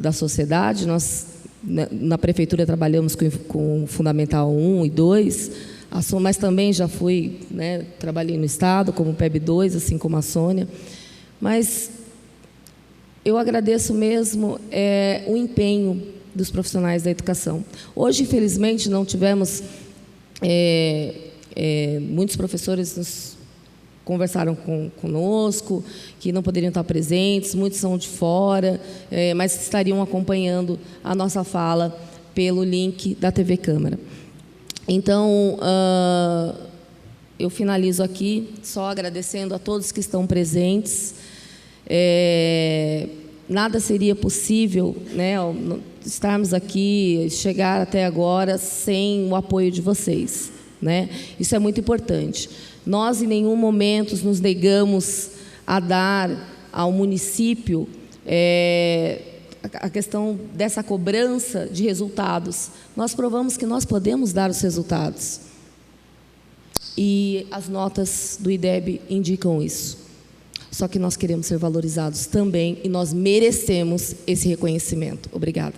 da sociedade. Nós, na prefeitura, trabalhamos com o Fundamental 1 e 2, mas também já fui, né, trabalhei no Estado como PEB2, assim como a Sônia. Mas eu agradeço mesmo o empenho dos profissionais da educação. Hoje, infelizmente, não tivemos... muitos professores nos conversaram conosco, que não poderiam estar presentes, muitos são de fora, mas estariam acompanhando a nossa fala pelo link da TV Câmara. Então, eu finalizo aqui só agradecendo a todos que estão presentes. Nada seria possível, né, estarmos aqui, chegar até agora, sem o apoio de vocês, né? Isso é muito importante. Nós, em nenhum momento, nos negamos a dar ao município a questão dessa cobrança de resultados. Nós provamos que nós podemos dar os resultados. E as notas do IDEB indicam isso. Só que nós queremos ser valorizados também e nós merecemos esse reconhecimento. Obrigada.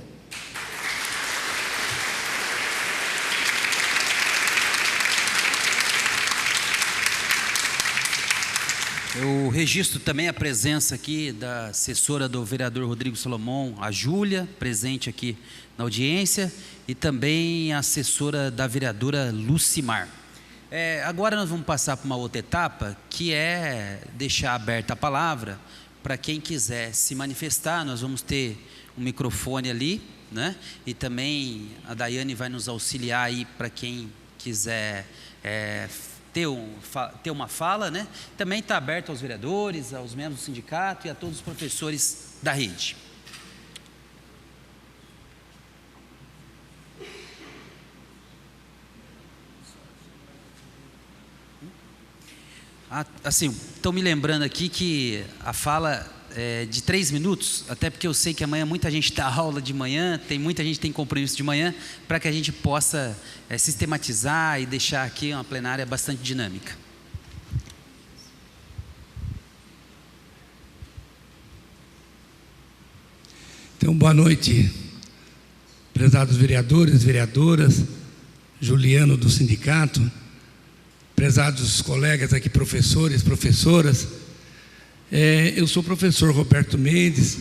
Eu registro também a presença aqui da assessora do vereador Rodrigo Salomão, a Júlia, presente aqui na audiência, e também a assessora da vereadora Lucimar. Agora nós vamos passar para uma outra etapa, que é deixar aberta a palavra para quem quiser se manifestar. Nós vamos ter um microfone ali, né? E também a Daiane vai nos auxiliar aí para quem quiser ter uma fala, né? Também está aberto aos vereadores, aos membros do sindicato e a todos os professores da rede. Assim, estão me lembrando aqui que a fala é de 3 minutos, até porque eu sei que amanhã muita gente dá aula de manhã, muita gente tem compromisso de manhã, para que a gente possa sistematizar e deixar aqui uma plenária bastante dinâmica. Então, boa noite, prezados vereadores, vereadoras, Juliano do sindicato, prezados colegas aqui, professores, professoras. Eu sou o professor Roberto Mendes,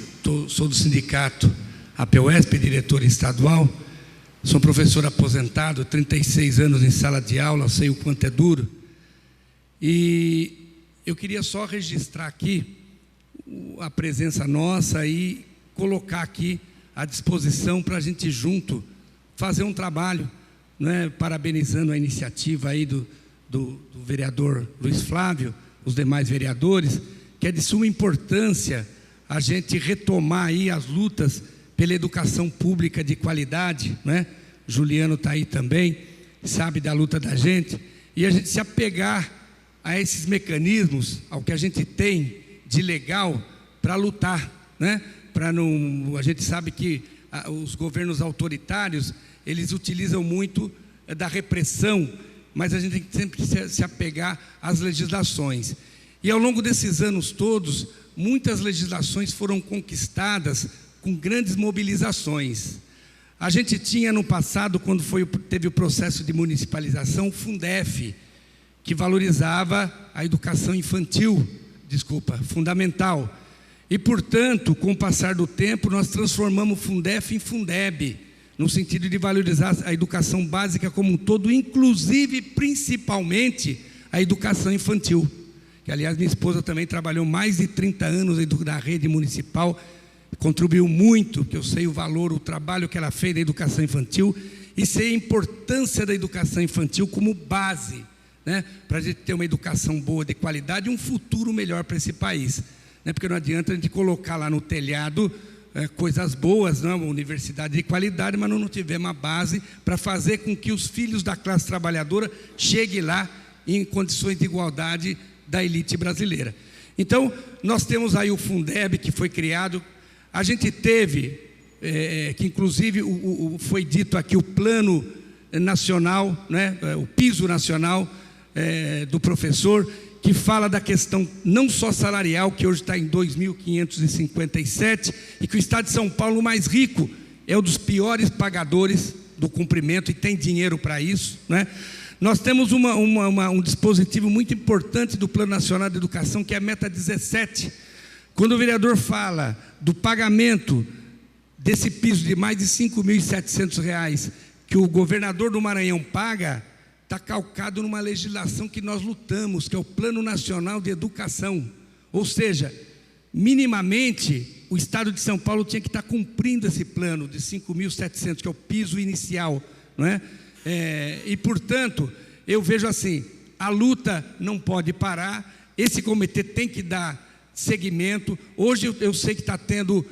sou do sindicato APUESP, diretor estadual. Sou professor aposentado, 36 anos em sala de aula, sei o quanto é duro. E eu queria só registrar aqui a presença nossa e colocar aqui à disposição para a gente junto fazer um trabalho, né, parabenizando a iniciativa aí do vereador Luiz Flávio, os demais vereadores, que é de suma importância a gente retomar aí as lutas pela educação pública de qualidade, né? Juliano está aí também, sabe da luta da gente, e a gente se apegar a esses mecanismos, ao que a gente tem de legal para lutar, né? A gente sabe que os governos autoritários, eles utilizam muito da repressão, mas a gente tem que sempre se apegar às legislações. E ao longo desses anos todos, muitas legislações foram conquistadas com grandes mobilizações. A gente tinha no passado, quando teve o processo de municipalização, o Fundef, que valorizava a educação infantil, fundamental. E, portanto, com o passar do tempo, nós transformamos o Fundef em Fundeb, no sentido de valorizar a educação básica como um todo, inclusive, principalmente, a educação infantil. Que, aliás, minha esposa também trabalhou mais de 30 anos na rede municipal, contribuiu muito, que eu sei o valor, o trabalho que ela fez na educação infantil, e sei a importância da educação infantil como base, né, para a gente ter uma educação boa, de qualidade, e um futuro melhor para esse país. Né, porque não adianta a gente colocar lá no telhado coisas boas, não, uma universidade de qualidade, mas não tiver uma base para fazer com que os filhos da classe trabalhadora cheguem lá em condições de igualdade da elite brasileira. Então, nós temos aí o Fundeb, que foi criado. A gente teve, que inclusive foi dito aqui, o plano nacional, né, o piso nacional do professor, que fala da questão não só salarial, que hoje está em 2.557, e que o Estado de São Paulo, o mais rico, é um dos piores pagadores do cumprimento, e tem dinheiro para isso, né? Nós temos um dispositivo muito importante do Plano Nacional de Educação, que é a Meta 17. Quando o vereador fala do pagamento desse piso de mais de R$ 5.700 que o governador do Maranhão paga, está calcado numa legislação que nós lutamos, que é o Plano Nacional de Educação. Ou seja, minimamente, o Estado de São Paulo tinha que estar cumprindo esse plano de 5.700, que é o piso inicial, não é? E, portanto, eu vejo assim, a luta não pode parar, esse comitê tem que dar seguimento. Hoje eu sei que está tendo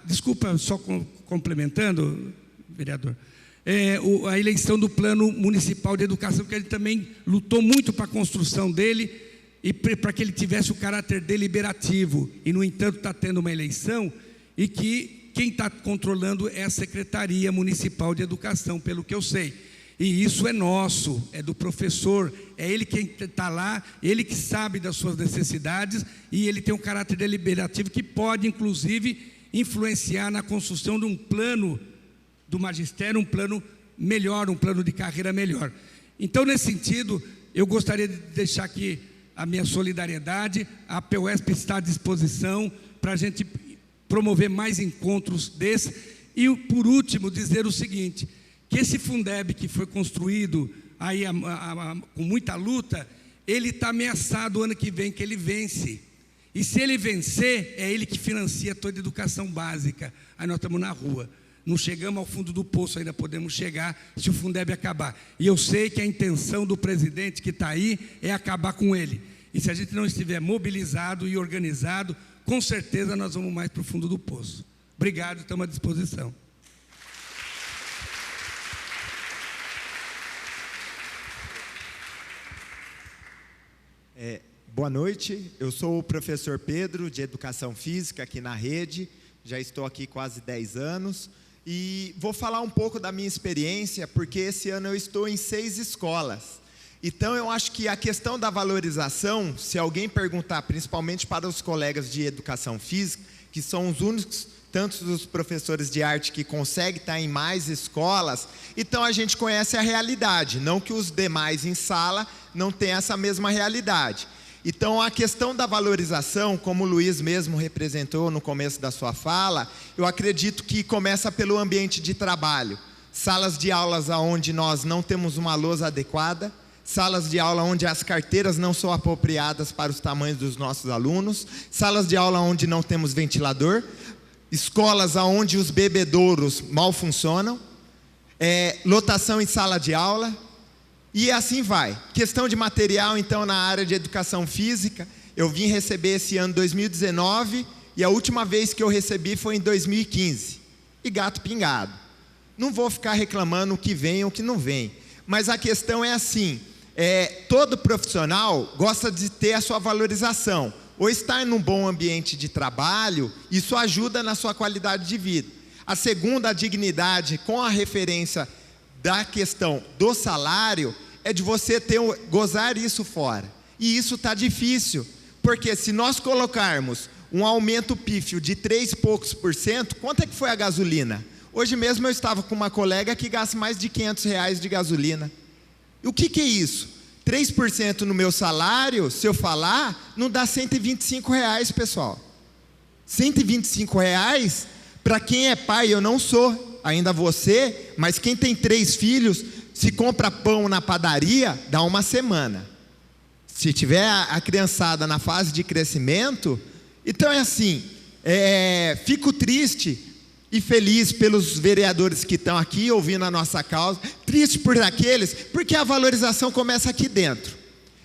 desculpa, só complementando, vereador, a eleição do Plano Municipal de Educação, que ele também lutou muito para a construção dele, e para que ele tivesse o caráter deliberativo, e no entanto está tendo uma eleição, e que quem está controlando é a Secretaria Municipal de Educação, pelo que eu sei, e isso é nosso, é do professor, é ele quem está lá, ele que sabe das suas necessidades, e ele tem um caráter deliberativo que pode inclusive influenciar na construção de um plano do magistério, um plano melhor, um plano de carreira melhor. Então, nesse sentido, eu gostaria de deixar aqui a minha solidariedade. A PUESP está à disposição para a gente promover mais encontros desses. E, por último, dizer o seguinte, que esse Fundeb que foi construído aí com muita luta, ele está ameaçado o ano que vem, que ele vence. E se ele vencer, é ele que financia toda a educação básica. Aí nós estamos na rua. Não chegamos ao fundo do poço, ainda podemos chegar se o Fundeb acabar. E eu sei que a intenção do presidente que está aí é acabar com ele. E se a gente não estiver mobilizado e organizado, com certeza nós vamos mais para o fundo do poço. Obrigado, estamos à disposição. Boa noite, eu sou o professor Pedro, de Educação Física aqui na rede, já estou aqui quase 10 anos. E vou falar um pouco da minha experiência, porque esse ano eu estou em 6 escolas. Então, eu acho que a questão da valorização, se alguém perguntar, principalmente para os colegas de Educação Física, que são os únicos, tantos dos professores de arte que conseguem estar em mais escolas, então a gente conhece a realidade, não que os demais em sala não tenham essa mesma realidade. Então, a questão da valorização, como o Luiz mesmo representou no começo da sua fala, eu acredito que começa pelo ambiente de trabalho. Salas de aulas onde nós não temos uma lousa adequada, salas de aula onde as carteiras não são apropriadas para os tamanhos dos nossos alunos, salas de aula onde não temos ventilador, escolas onde os bebedouros mal funcionam, lotação em sala de aula, e assim vai. Questão de material, então, na área de educação física, eu vim receber esse ano 2019, e a última vez que eu recebi foi em 2015. E gato pingado. Não vou ficar reclamando o que vem ou o que não vem. Mas a questão é assim, todo profissional gosta de ter a sua valorização. Ou estar num bom ambiente de trabalho, isso ajuda na sua qualidade de vida. A segunda, a dignidade, com a referência da questão do salário, é de você gozar isso fora. E isso está difícil, porque se nós colocarmos um aumento pífio de 3 e poucos %, quanto é que foi a gasolina? Hoje mesmo eu estava com uma colega que gasta mais de R$500 de gasolina. E o que é isso? 3% no meu salário, se eu falar, não dá R$125, pessoal. R$125, para quem é pai, eu não sou, ainda você, mas quem tem 3 filhos, se compra pão na padaria, dá uma semana. Se tiver a criançada na fase de crescimento, então é assim, fico triste e feliz pelos vereadores que estão aqui ouvindo a nossa causa, triste por aqueles, porque a valorização começa aqui dentro.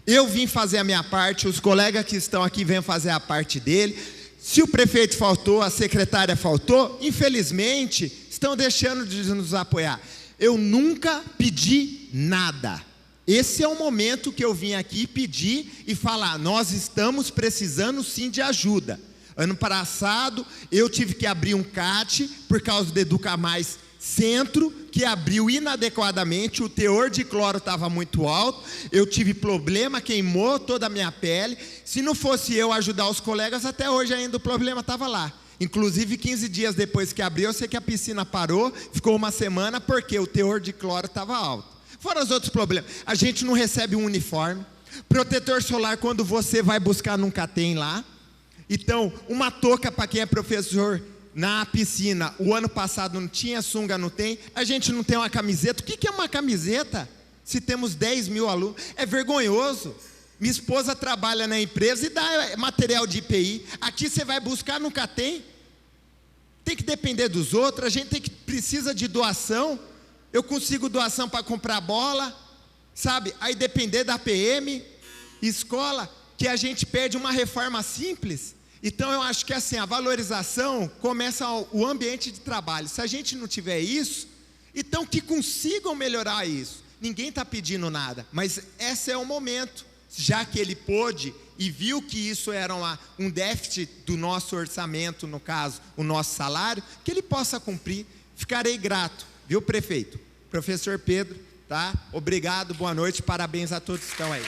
Eu vim fazer a minha parte, os colegas que estão aqui vêm fazer a parte dele. Se o prefeito faltou, a secretária faltou, infelizmente, estão deixando de nos apoiar. Eu nunca pedi nada. Esse é o momento que eu vim aqui pedir e falar, nós estamos precisando sim de ajuda. Ano passado, eu tive que abrir um CAT, por causa do Educa Mais Centro, que abriu inadequadamente, o teor de cloro estava muito alto, eu tive problema, queimou toda a minha pele. Se não fosse eu ajudar os colegas, até hoje ainda o problema estava lá. Inclusive, 15 dias depois que abriu, eu sei que a piscina parou, ficou uma semana, porque o teor de cloro estava alto. Fora os outros problemas. A gente não recebe um uniforme. Protetor solar quando você vai buscar nunca tem lá. Então, uma touca para quem é professor na piscina. O ano passado não tinha, sunga não tem. A gente não tem uma camiseta. O que é uma camiseta? Se temos 10 mil alunos. É vergonhoso. Minha esposa trabalha na empresa e dá material de IPI. Aqui você vai buscar, nunca tem. Tem que depender dos outros. A gente precisa de doação. Eu consigo doação para comprar bola, sabe? Aí depender da PM, escola, que a gente perde uma reforma simples. Então eu acho que assim, a valorização começa o ambiente de trabalho. Se a gente não tiver isso, então que consigam melhorar isso. Ninguém está pedindo nada, mas esse é o momento. Já que ele pôde e viu que isso era um déficit do nosso orçamento, no caso, o nosso salário, que ele possa cumprir. Ficarei grato, viu, prefeito? Professor Pedro, tá? Obrigado, boa noite, parabéns a todos que estão aí.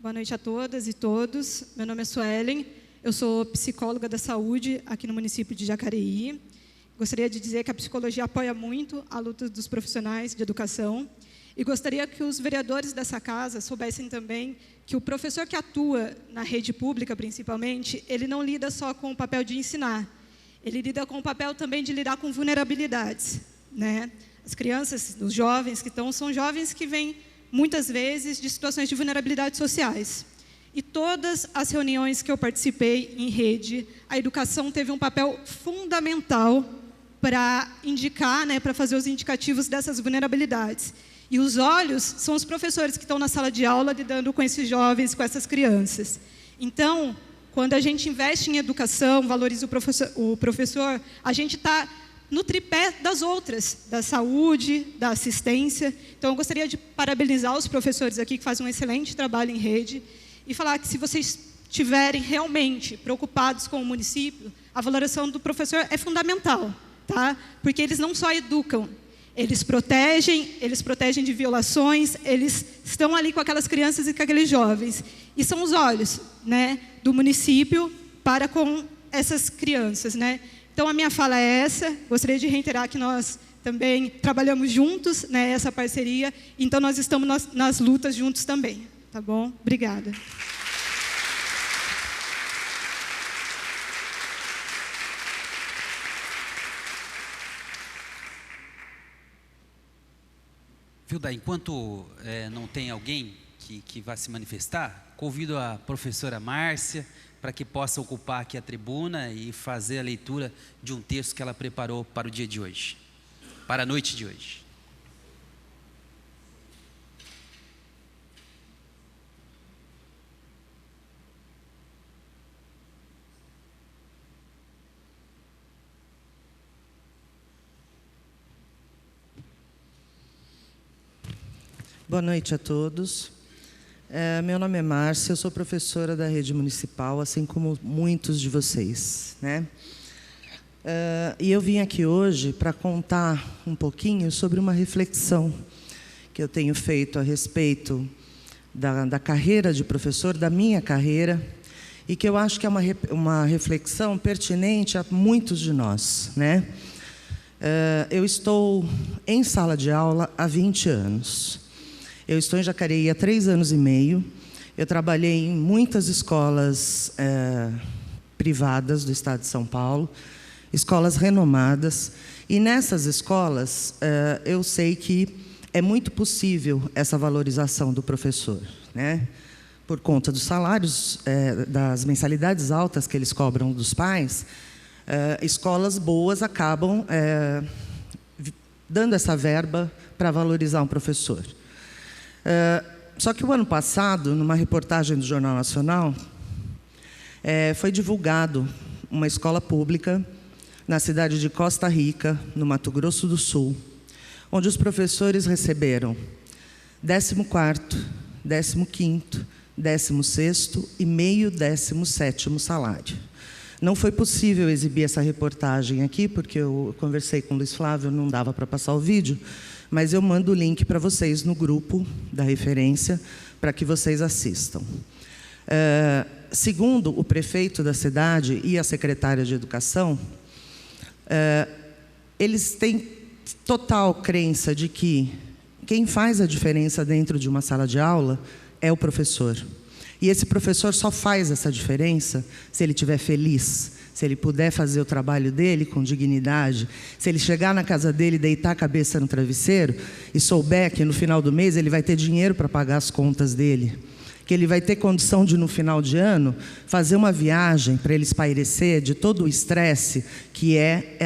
Boa noite a todas e todos. Meu nome é Suelen. Eu sou psicóloga da saúde aqui no município de Jacareí. Gostaria de dizer que a psicologia apoia muito a luta dos profissionais de educação. E gostaria que os vereadores dessa casa soubessem também que o professor que atua na rede pública, principalmente, ele não lida só com o papel de ensinar. Ele lida com o papel também de lidar com vulnerabilidades, né? As crianças, os jovens que estão, são jovens que vêm, muitas vezes, de situações de vulnerabilidades sociais. E todas as reuniões que eu participei em rede, a educação teve um papel fundamental para indicar, né, para fazer os indicativos dessas vulnerabilidades. E os olhos são os professores que estão na sala de aula lidando com esses jovens, com essas crianças. Então, quando a gente investe em educação, valoriza o professor, a gente está no tripé das outras, da saúde, da assistência. Então, eu gostaria de parabenizar os professores aqui que fazem um excelente trabalho em rede e falar que se vocês estiverem realmente preocupados com o município, a valoração do professor é fundamental, tá? Porque eles não só educam, eles protegem de violações, eles estão ali com aquelas crianças e com aqueles jovens. E são os olhos, né, do município para com essas crianças, né? Então, a minha fala é essa. Gostaria de reiterar que nós também trabalhamos juntos, né, essa parceria. Então, nós estamos nas lutas juntos também. Tá bom? Obrigada. Vilda, enquanto não tem alguém que vá se manifestar, convido a professora Márcia para que possa ocupar aqui a tribuna e fazer a leitura de um texto que ela preparou para o dia de hoje, para a noite de hoje. Boa noite a todos. Meu nome é Márcia, eu sou professora da rede municipal, assim como muitos de vocês, né? E eu vim aqui hoje para contar um pouquinho sobre uma reflexão que eu tenho feito a respeito da carreira de professor, da minha carreira, e que eu acho que é uma reflexão pertinente a muitos de nós, né? Eu estou em sala de aula há 20 anos. Eu estou em Jacareí há 3 anos e meio. Eu trabalhei em muitas escolas privadas do estado de São Paulo, escolas renomadas. E nessas escolas, eu sei que é muito possível essa valorização do professor, né? Por conta dos salários, das mensalidades altas que eles cobram dos pais, escolas boas acabam dando essa verba para valorizar um professor. Só que o ano passado, numa reportagem do Jornal Nacional, foi divulgado uma escola pública na cidade de Costa Rica, no Mato Grosso do Sul, onde os professores receberam 14º, 15º, 16º e meio 17º salário. Não foi possível exibir essa reportagem aqui, porque eu conversei com o Luiz Flávio, não dava para passar o vídeo, mas eu mando o link para vocês no grupo da referência, para que vocês assistam. Segundo o prefeito da cidade e a secretária de Educação, eles têm total crença de que quem faz a diferença dentro de uma sala de aula é o professor. E esse professor só faz essa diferença se ele estiver feliz, se ele puder fazer o trabalho dele com dignidade, se ele chegar na casa dele, deitar a cabeça no travesseiro e souber que no final do mês ele vai ter dinheiro para pagar as contas dele, que ele vai ter condição de, no final de ano, fazer uma viagem para ele espairecer de todo o estresse que é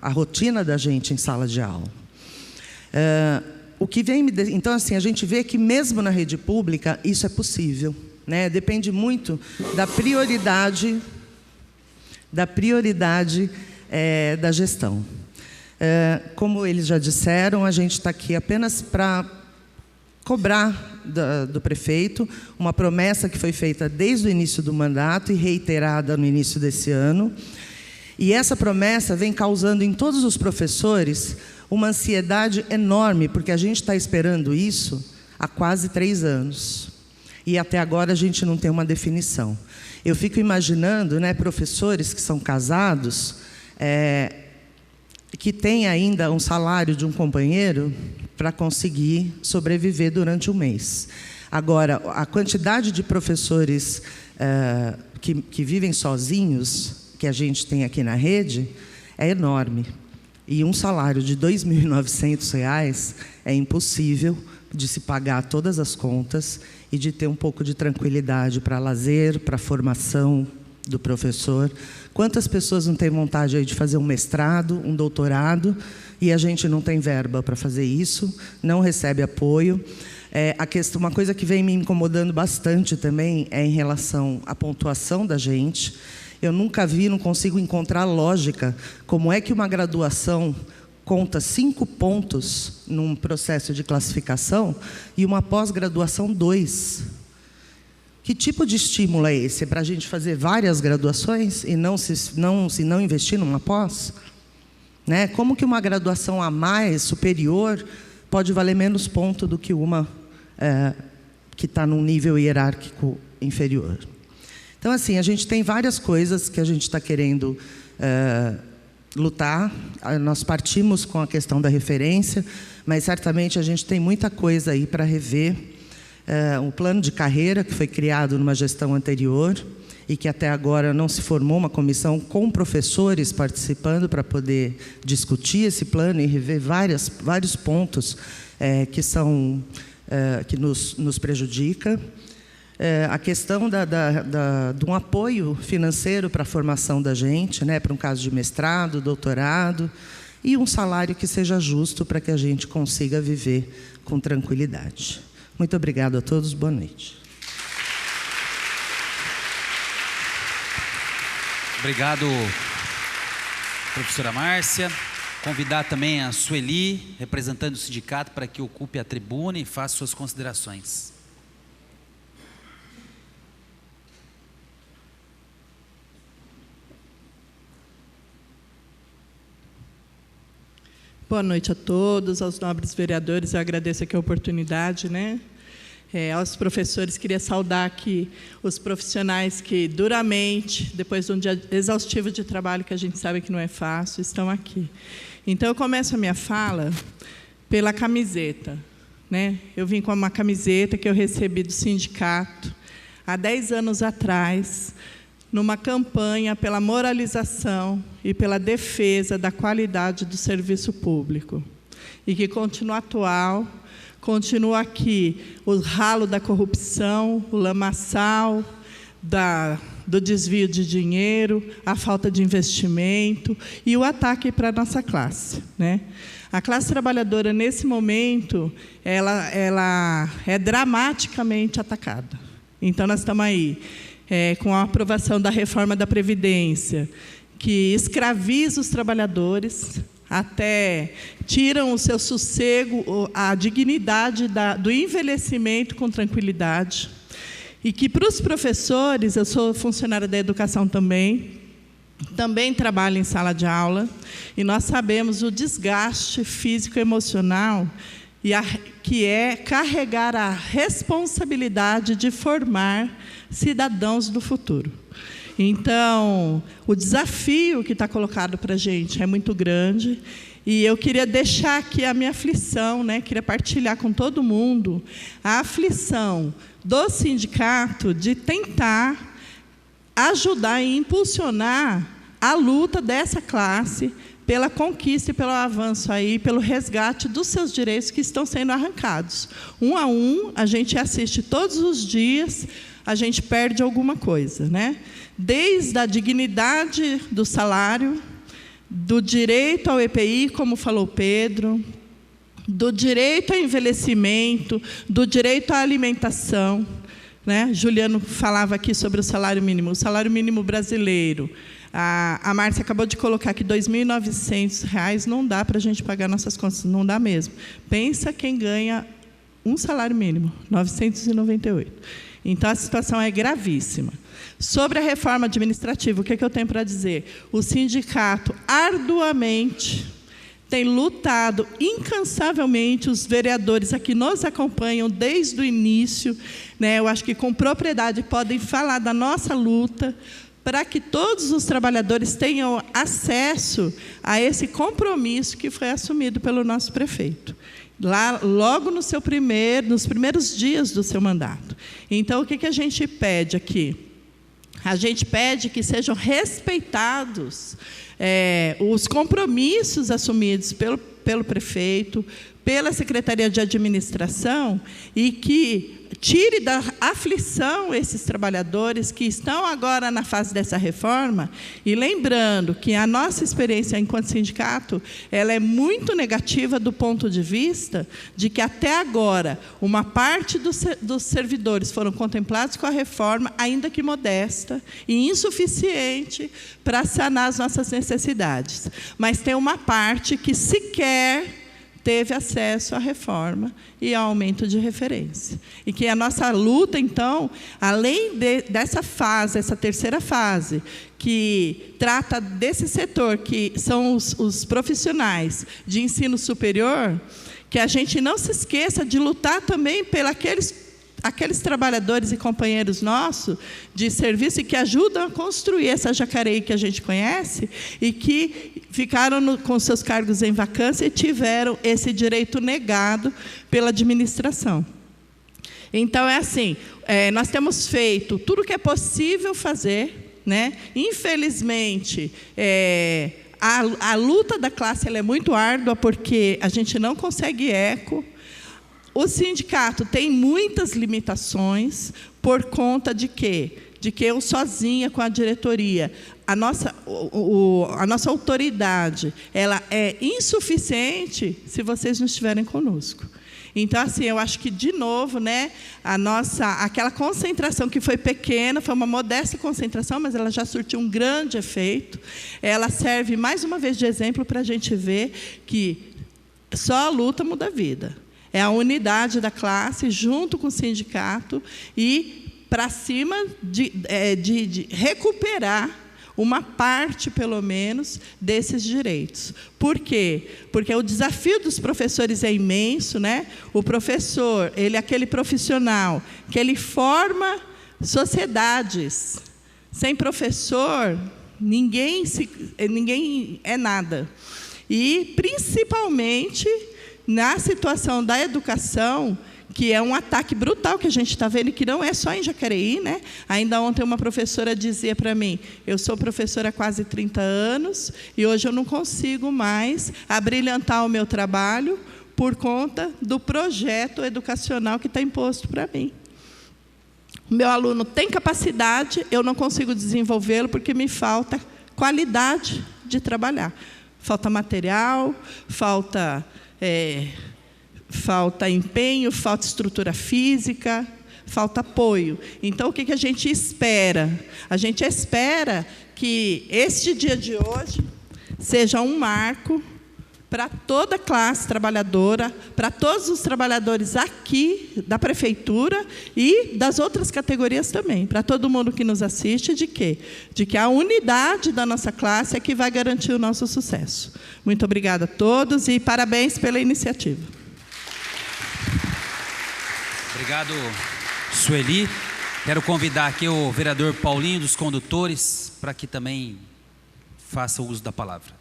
a rotina da gente em sala de aula. Então, assim, a gente vê que mesmo na rede pública isso é possível, né? Depende muito da prioridade da gestão. Como eles já disseram, a gente está aqui apenas para cobrar do prefeito uma promessa que foi feita desde o início do mandato e reiterada no início desse ano. E essa promessa vem causando em todos os professores uma ansiedade enorme, porque a gente está esperando isso há quase 3 anos. E até agora a gente não tem uma definição. Eu fico imaginando, né, professores que são casados, que têm ainda um salário de um companheiro para conseguir sobreviver durante um mês. Agora, a quantidade de professores que vivem sozinhos, que a gente tem aqui na rede, é enorme. E um salário de R$ 2.900 é impossível de se pagar todas as contas e de ter um pouco de tranquilidade para lazer, para a formação do professor. Quantas pessoas não têm vontade aí de fazer um mestrado, um doutorado, e a gente não tem verba para fazer isso, não recebe apoio. Uma coisa que vem me incomodando bastante também é em relação à pontuação da gente. Eu nunca vi, não consigo encontrar lógica, como é que uma graduação conta 5 pontos num processo de classificação e uma pós-graduação 2. Que tipo de estímulo é esse? É para a gente fazer várias graduações e não investir numa pós? Né? Como que uma graduação a mais, superior, pode valer menos ponto do que uma que está num nível hierárquico inferior? Então, assim, a gente tem várias coisas que a gente está querendo lutar. Nós partimos com a questão da referência, mas certamente a gente tem muita coisa aí para rever. Um plano de carreira que foi criado numa gestão anterior e que até agora não se formou uma comissão com professores participando para poder discutir esse plano e rever vários pontos que nos prejudica. A questão de um apoio financeiro para a formação da gente, né, para um caso de mestrado, doutorado, e um salário que seja justo para que a gente consiga viver com tranquilidade. Muito obrigado a todos, boa noite. Obrigado, professora Márcia. Convidar também a Sueli, representante do sindicato, para que ocupe a tribuna e faça suas considerações. Boa noite a todos, aos nobres vereadores, eu agradeço aqui a oportunidade, né? Aos professores, queria saudar aqui os profissionais que duramente, depois de um dia exaustivo de trabalho, que a gente sabe que não é fácil, estão aqui. Então, eu começo a minha fala pela camiseta, né? Eu vim com uma camiseta que eu recebi do sindicato há 10 anos atrás, numa campanha pela moralização e pela defesa da qualidade do serviço público. E que continua atual, continua aqui o ralo da corrupção, o lamaçal do desvio de dinheiro, a falta de investimento e o ataque para a nossa classe, né? A classe trabalhadora, nesse momento, ela é dramaticamente atacada. Então, nós estamos aí com a aprovação da reforma da Previdência, que escraviza os trabalhadores, até tiram o seu sossego, a dignidade do envelhecimento com tranquilidade. E que, para os professores, eu sou funcionária da educação também trabalho em sala de aula, e nós sabemos o desgaste físico e emocional que é carregar a responsabilidade de formar cidadãos do futuro. Então, o desafio que está colocado para a gente é muito grande, e eu queria deixar aqui a minha aflição, né? Queria partilhar com todo mundo a aflição do sindicato de tentar ajudar e impulsionar a luta dessa classe pela conquista e pelo avanço aí, pelo resgate dos seus direitos que estão sendo arrancados. Um a um, a gente assiste todos os dias, a gente perde alguma coisa, né? Desde a dignidade do salário, do direito ao EPI, como falou Pedro, do direito ao envelhecimento, do direito à alimentação, né? Juliano falava aqui sobre o salário mínimo. O salário mínimo brasileiro, a Márcia acabou de colocar que R$ 2.900 não dá para a gente pagar nossas contas, não dá mesmo. Pensa quem ganha um salário mínimo, 998. Então, a situação é gravíssima. Sobre a reforma administrativa, o que eu tenho para dizer? O sindicato arduamente tem lutado incansavelmente, os vereadores aqui nos acompanham desde o início, né? Eu acho que com propriedade podem falar da nossa luta para que todos os trabalhadores tenham acesso a esse compromisso que foi assumido pelo nosso prefeito, lá logo nos primeiros dias do seu mandato. Então, o que a gente pede aqui? A gente pede que sejam respeitados os compromissos assumidos pelo prefeito, pela Secretaria de Administração, e que tire da aflição esses trabalhadores que estão agora na fase dessa reforma. E lembrando que a nossa experiência enquanto sindicato, ela é muito negativa do ponto de vista de que até agora uma parte dos servidores foram contemplados com a reforma, ainda que modesta e insuficiente para sanar as nossas necessidades. Mas tem uma parte que sequer teve acesso à reforma e ao aumento de referência. E que a nossa luta, então, além dessa fase, essa terceira fase, que trata desse setor, que são os profissionais de ensino superior, que a gente não se esqueça de lutar também aqueles trabalhadores e companheiros nossos de serviço e que ajudam a construir essa Jacareí que a gente conhece e que ficaram com seus cargos em vacância e tiveram esse direito negado pela administração. Então, é assim, nós temos feito tudo o que é possível fazer, né? Infelizmente, a luta da classe ela é muito árdua, porque a gente não consegue eco. O sindicato tem muitas limitações por conta de quê? De que eu sozinha com a diretoria, a nossa autoridade, ela é insuficiente se vocês não estiverem conosco. Então, assim, eu acho que, de novo, né, aquela concentração que foi pequena, foi uma modesta concentração, mas ela já surtiu um grande efeito. Ela serve, mais uma vez, de exemplo para a gente ver que só a luta muda a vida. É a unidade da classe, junto com o sindicato, e para cima de recuperar uma parte, pelo menos, desses direitos. Por quê? Porque o desafio dos professores é imenso, né? O professor, ele é aquele profissional que ele forma sociedades. Sem professor, ninguém é nada. E, principalmente, na situação da educação, que é um ataque brutal que a gente está vendo, que não é só em Jacareí, né? Ainda ontem uma professora dizia para mim, eu sou professora há quase 30 anos, e hoje eu não consigo mais abrilhantar o meu trabalho por conta do projeto educacional que está imposto para mim. O meu aluno tem capacidade, eu não consigo desenvolvê-lo porque me falta qualidade de trabalhar. Falta material, falta empenho, falta estrutura física, falta apoio. Então, o que a gente espera? A gente espera que este dia de hoje seja um marco para toda a classe trabalhadora, para todos os trabalhadores aqui da prefeitura e das outras categorias também, para todo mundo que nos assiste, de quê? De que a unidade da nossa classe é que vai garantir o nosso sucesso. Muito obrigada a todos e parabéns pela iniciativa. Obrigado, Sueli. Quero convidar aqui o vereador Paulinho dos Condutores para que também faça uso da palavra.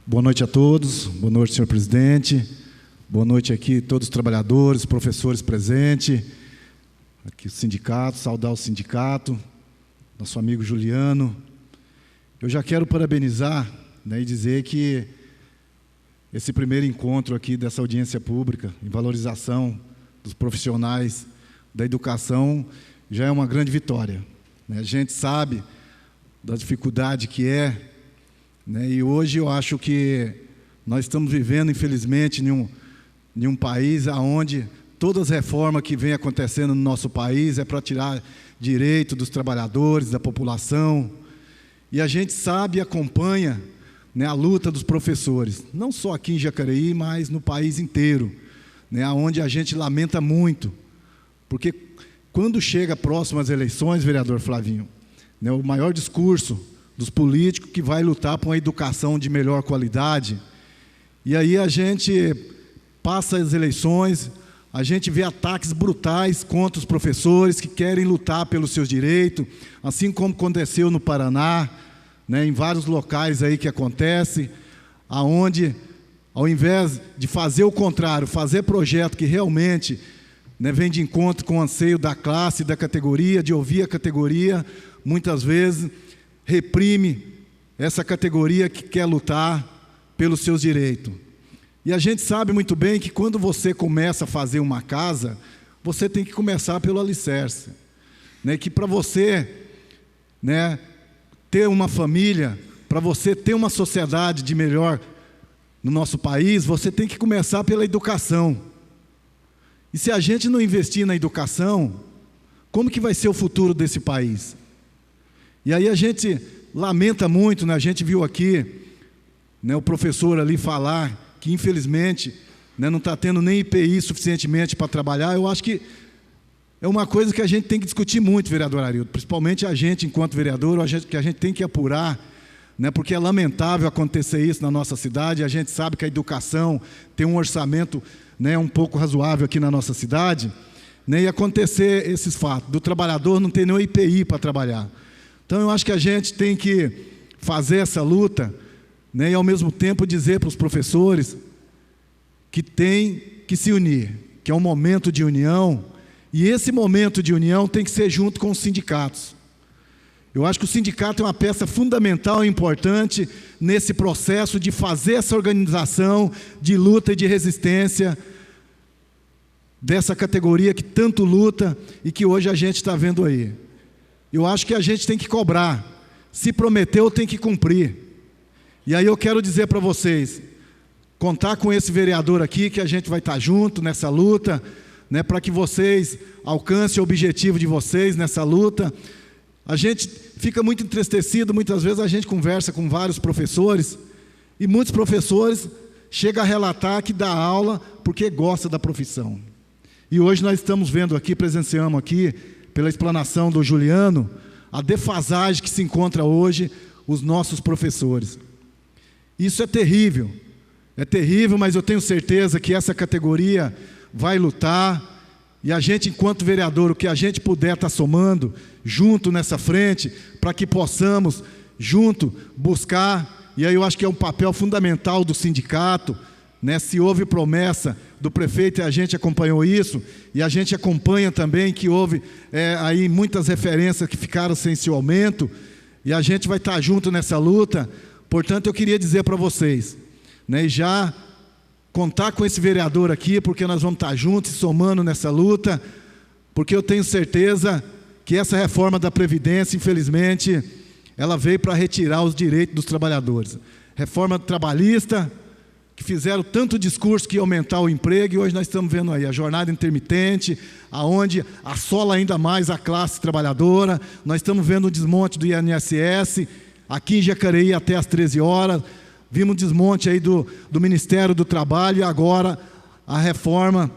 Boa noite a todos, boa noite, senhor presidente, boa noite aqui todos os trabalhadores, professores presentes, aqui o sindicato, saudar o sindicato, nosso amigo Juliano. Eu já quero parabenizar, né, e dizer que esse primeiro encontro aqui dessa audiência pública, em valorização dos profissionais da educação, já é uma grande vitória, né? A gente sabe da dificuldade que é, né? E hoje eu acho que nós estamos vivendo, infelizmente, em um país onde todas as reformas que vêm acontecendo no nosso país é para tirar direito dos trabalhadores, da população. E a gente sabe e acompanha, né, a luta dos professores, não só aqui em Jacareí, mas no país inteiro, né, onde a gente lamenta muito, porque quando chega próximo às eleições, vereador Flavinho, né, o maior discurso dos políticos que vai lutar por uma educação de melhor qualidade. E aí a gente passa as eleições, a gente vê ataques brutais contra os professores que querem lutar pelos seus direitos, assim como aconteceu no Paraná, né, em vários locais aí que acontece, aonde, ao invés de fazer o contrário, fazer projeto que realmente, né, vem de encontro com o anseio da classe, da categoria, de ouvir a categoria, muitas vezes reprime essa categoria que quer lutar pelos seus direitos. E a gente sabe muito bem que quando você começa a fazer uma casa, você tem que começar pelo alicerce, né? Que para você, né, ter uma família, para você ter uma sociedade de melhor no nosso país, você tem que começar pela educação. E se a gente não investir na educação, como que vai ser o futuro desse país? E aí a gente lamenta muito, né? A gente viu aqui, né, o professor ali falar que infelizmente, né, não está tendo nem IPI suficientemente para trabalhar. Eu acho que é uma coisa que a gente tem que discutir muito, vereador Arildo, principalmente a gente enquanto vereador, que a gente tem que apurar, né, porque é lamentável acontecer isso na nossa cidade. A gente sabe que a educação tem um orçamento, né, um pouco razoável aqui na nossa cidade, né, e acontecer esses fatos, do trabalhador não ter nem IPI para trabalhar. Então, eu acho que a gente tem que fazer essa luta, né, e, ao mesmo tempo, dizer para os professores que tem que se unir, que é um momento de união, e esse momento de união tem que ser junto com os sindicatos. Eu acho que o sindicato é uma peça fundamental e importante nesse processo de fazer essa organização de luta e de resistência dessa categoria que tanto luta e que hoje a gente está vendo aí. Eu acho que a gente tem que cobrar. Se prometeu, tem que cumprir. E aí eu quero dizer para vocês, contar com esse vereador aqui, que a gente vai estar junto nessa luta, né, para que vocês alcancem o objetivo de vocês nessa luta. A gente fica muito entristecido, muitas vezes a gente conversa com vários professores, e muitos professores chegam a relatar que dá aula porque gosta da profissão. E hoje nós estamos vendo aqui, presenciamos aqui, pela explanação do Juliano, a defasagem que se encontra hoje os nossos professores. Isso é terrível, mas eu tenho certeza que essa categoria vai lutar, e a gente, enquanto vereador, o que a gente puder estar somando, junto nessa frente, para que possamos, junto, buscar, e aí eu acho que é um papel fundamental do sindicato, né? Se houve promessa do prefeito, e a gente acompanhou isso, e a gente acompanha também que houve aí muitas referências que ficaram sem esse aumento, e a gente vai estar junto nessa luta. Portanto, eu queria dizer para vocês, né, e já contar com esse vereador aqui, porque nós vamos estar juntos e somando nessa luta, porque eu tenho certeza que essa reforma da Previdência, infelizmente, ela veio para retirar os direitos dos trabalhadores. Reforma trabalhista, que fizeram tanto discurso que ia aumentar o emprego, e hoje nós estamos vendo aí a jornada intermitente, aonde assola ainda mais a classe trabalhadora. Nós estamos vendo o desmonte do INSS, aqui em Jacareí até às 13 horas, vimos o desmonte aí do Ministério do Trabalho, e agora a reforma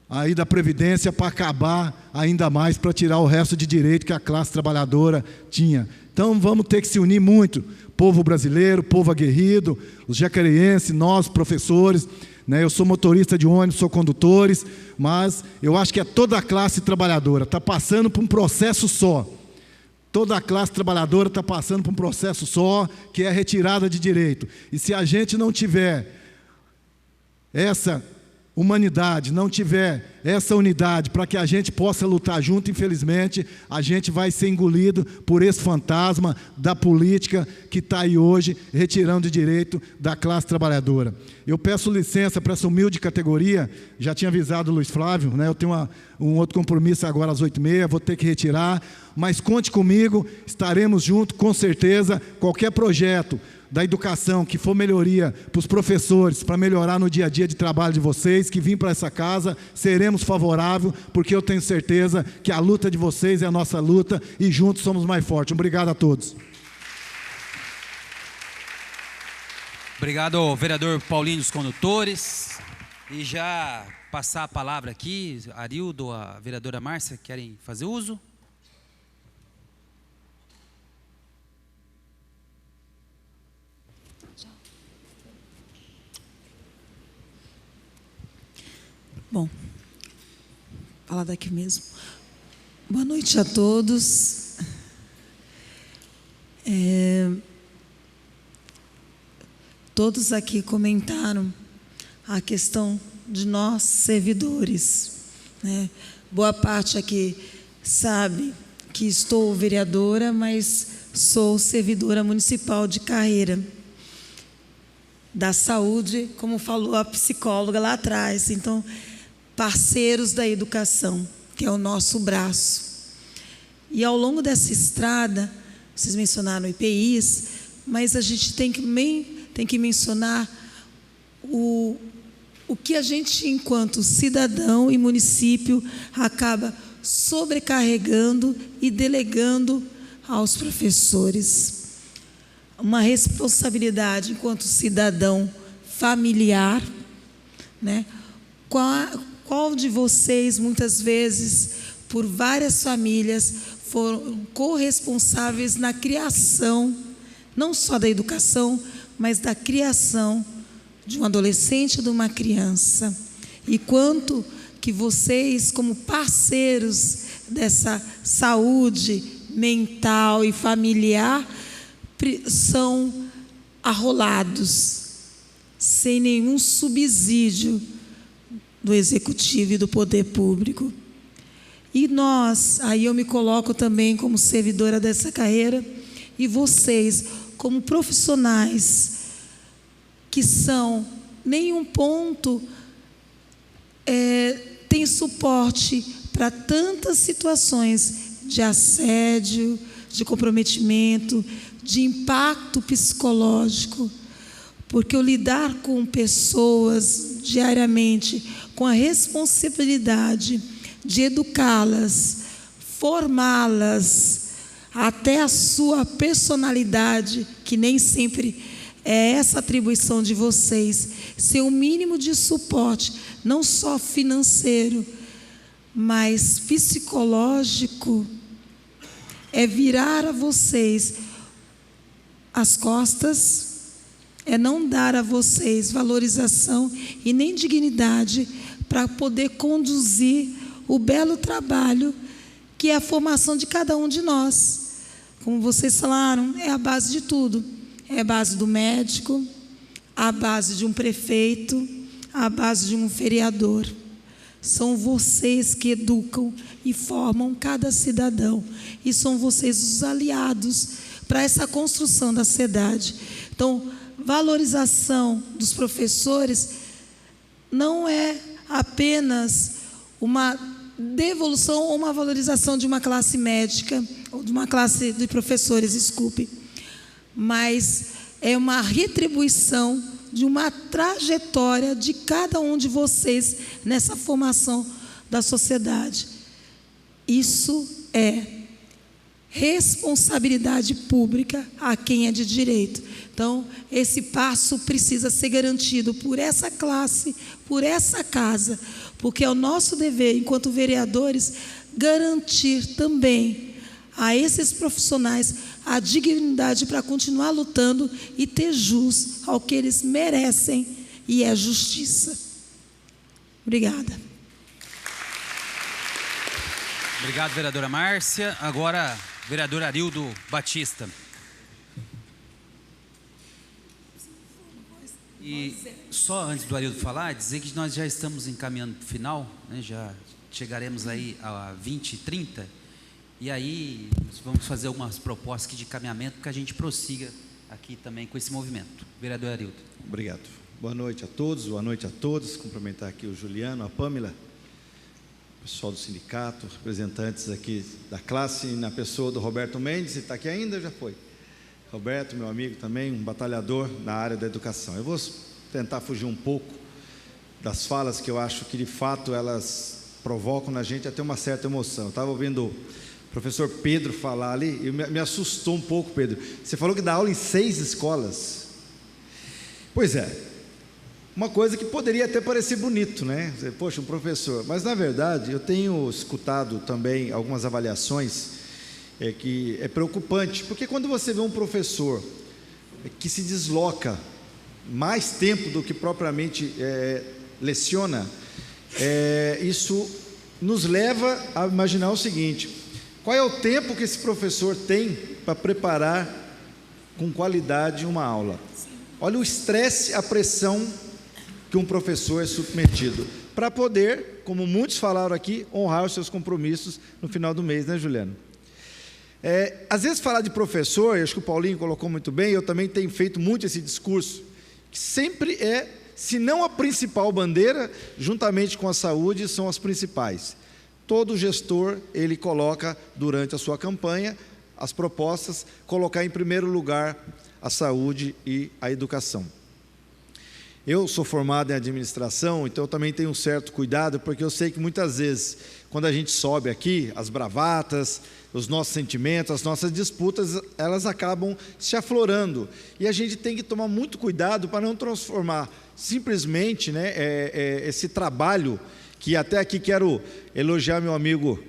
aí da Previdência para acabar ainda mais, para tirar o resto de direito que a classe trabalhadora tinha. Então vamos ter que se unir muito, povo brasileiro, povo aguerrido, os jacareenses, nós, professores, né? Eu sou motorista de ônibus, sou condutores, mas eu acho que é toda a classe trabalhadora, está passando por um processo só. Toda a classe trabalhadora está passando por um processo só, que é a retirada de direito. E se a gente não tiver essa humanidade, não tiver essa unidade para que a gente possa lutar junto, infelizmente, a gente vai ser engolido por esse fantasma da política que está aí hoje, retirando o direito da classe trabalhadora. Eu peço licença para essa humilde categoria, já tinha avisado o Luiz Flávio, né? Eu tenho um outro compromisso agora às 8h30, vou ter que retirar, mas conte comigo, estaremos juntos, com certeza, qualquer projeto da educação, que for melhoria para os professores, para melhorar no dia a dia de trabalho de vocês, que vim para essa casa, seremos favoráveis, porque eu tenho certeza que a luta de vocês é a nossa luta e juntos somos mais fortes. Obrigado a todos. Obrigado ao vereador Paulinho dos Condutores. E já passar a palavra aqui, Arildo, a vereadora Márcia, querem fazer uso? Bom, falar daqui mesmo. Boa noite a todos. Todos aqui comentaram a questão de nós, servidores, né? Boa parte aqui sabe que estou vereadora, mas sou servidora municipal de carreira da saúde, como falou a psicóloga lá atrás. Então, parceiros da educação, que é o nosso braço. E ao longo dessa estrada, vocês mencionaram IPIs, mas a gente tem que mencionar o que a gente, enquanto cidadão e município, acaba sobrecarregando e delegando aos professores. Uma responsabilidade enquanto cidadão familiar, né? Qual de vocês, muitas vezes, por várias famílias, foram corresponsáveis na criação, não só da educação, mas da criação de um adolescente, de uma criança? E quanto que vocês, como parceiros dessa saúde mental e familiar, são arrolados, sem nenhum subsídio do executivo e do poder público. E nós, aí eu me coloco também como servidora dessa carreira, e vocês, como profissionais, que são, nenhum ponto tem suporte para tantas situações de assédio, de comprometimento, de impacto psicológico, porque o lidar com pessoas diariamente, com a responsabilidade de educá-las, formá-las, até a sua personalidade, que nem sempre é essa atribuição de vocês, ser um mínimo de suporte, não só financeiro, mas psicológico, é virar a vocês as costas, é não dar a vocês valorização e nem dignidade para poder conduzir o belo trabalho que é a formação de cada um de nós. Como vocês falaram, é a base de tudo. É a base do médico, a base de um prefeito, a base de um vereador. São vocês que educam e formam cada cidadão. E são vocês os aliados para essa construção da cidade. Então, valorização dos professores não é apenas uma devolução ou uma valorização de uma classe médica, ou de uma classe de professores, desculpe, mas é uma retribuição de uma trajetória de cada um de vocês nessa formação da sociedade. Isso é responsabilidade pública a quem é de direito. Então, esse passo precisa ser garantido por essa classe, por essa casa, porque é o nosso dever, enquanto vereadores, garantir também a esses profissionais a dignidade para continuar lutando e ter jus ao que eles merecem, e é justiça. Obrigada. Obrigado, vereadora Márcia. Agora, vereador Arildo Batista. E só antes do Arildo falar, dizer que nós já estamos encaminhando para o final, né? Já chegaremos aí a 20 e 30, e aí nós vamos fazer algumas propostas aqui de encaminhamento, para que a gente prossiga aqui também com esse movimento. Vereador Arildo. Obrigado. Boa noite a todos, boa noite a todos. Cumprimentar aqui o Juliano, a Pâmela, o pessoal do sindicato, representantes aqui da classe, na pessoa do Roberto Mendes, se está aqui ainda, já foi. Roberto, meu amigo também, um batalhador na área da educação. Eu vou tentar fugir um pouco das falas que eu acho que de fato elas provocam na gente até uma certa emoção. Eu estava ouvindo o professor Pedro falar ali e me assustou um pouco, Pedro. Você falou que dá aula em 6 escolas. Pois é, uma coisa que poderia até parecer bonito, né? Poxa, um professor. Mas na verdade eu tenho escutado também algumas avaliações que é preocupante, porque quando você vê um professor que se desloca mais tempo do que propriamente leciona, isso nos leva a imaginar o seguinte: qual é o tempo que esse professor tem para preparar com qualidade uma aula? Olha o estresse, a pressão que um professor é submetido, para poder, como muitos falaram aqui, honrar os seus compromissos no final do mês, né, Juliano? Às vezes falar de professor, acho que o Paulinho colocou muito bem, eu também tenho feito muito esse discurso, que sempre se não a principal bandeira, juntamente com a saúde, são as principais. Todo gestor, ele coloca durante a sua campanha, as propostas, colocar em primeiro lugar a saúde e a educação. Eu sou formado em administração, então eu também tenho um certo cuidado, porque eu sei que muitas vezes, quando a gente sobe aqui, as bravatas, os nossos sentimentos, as nossas disputas, elas acabam se aflorando. E a gente tem que tomar muito cuidado para não transformar simplesmente, né, esse trabalho, que até aqui quero elogiar meu amigo,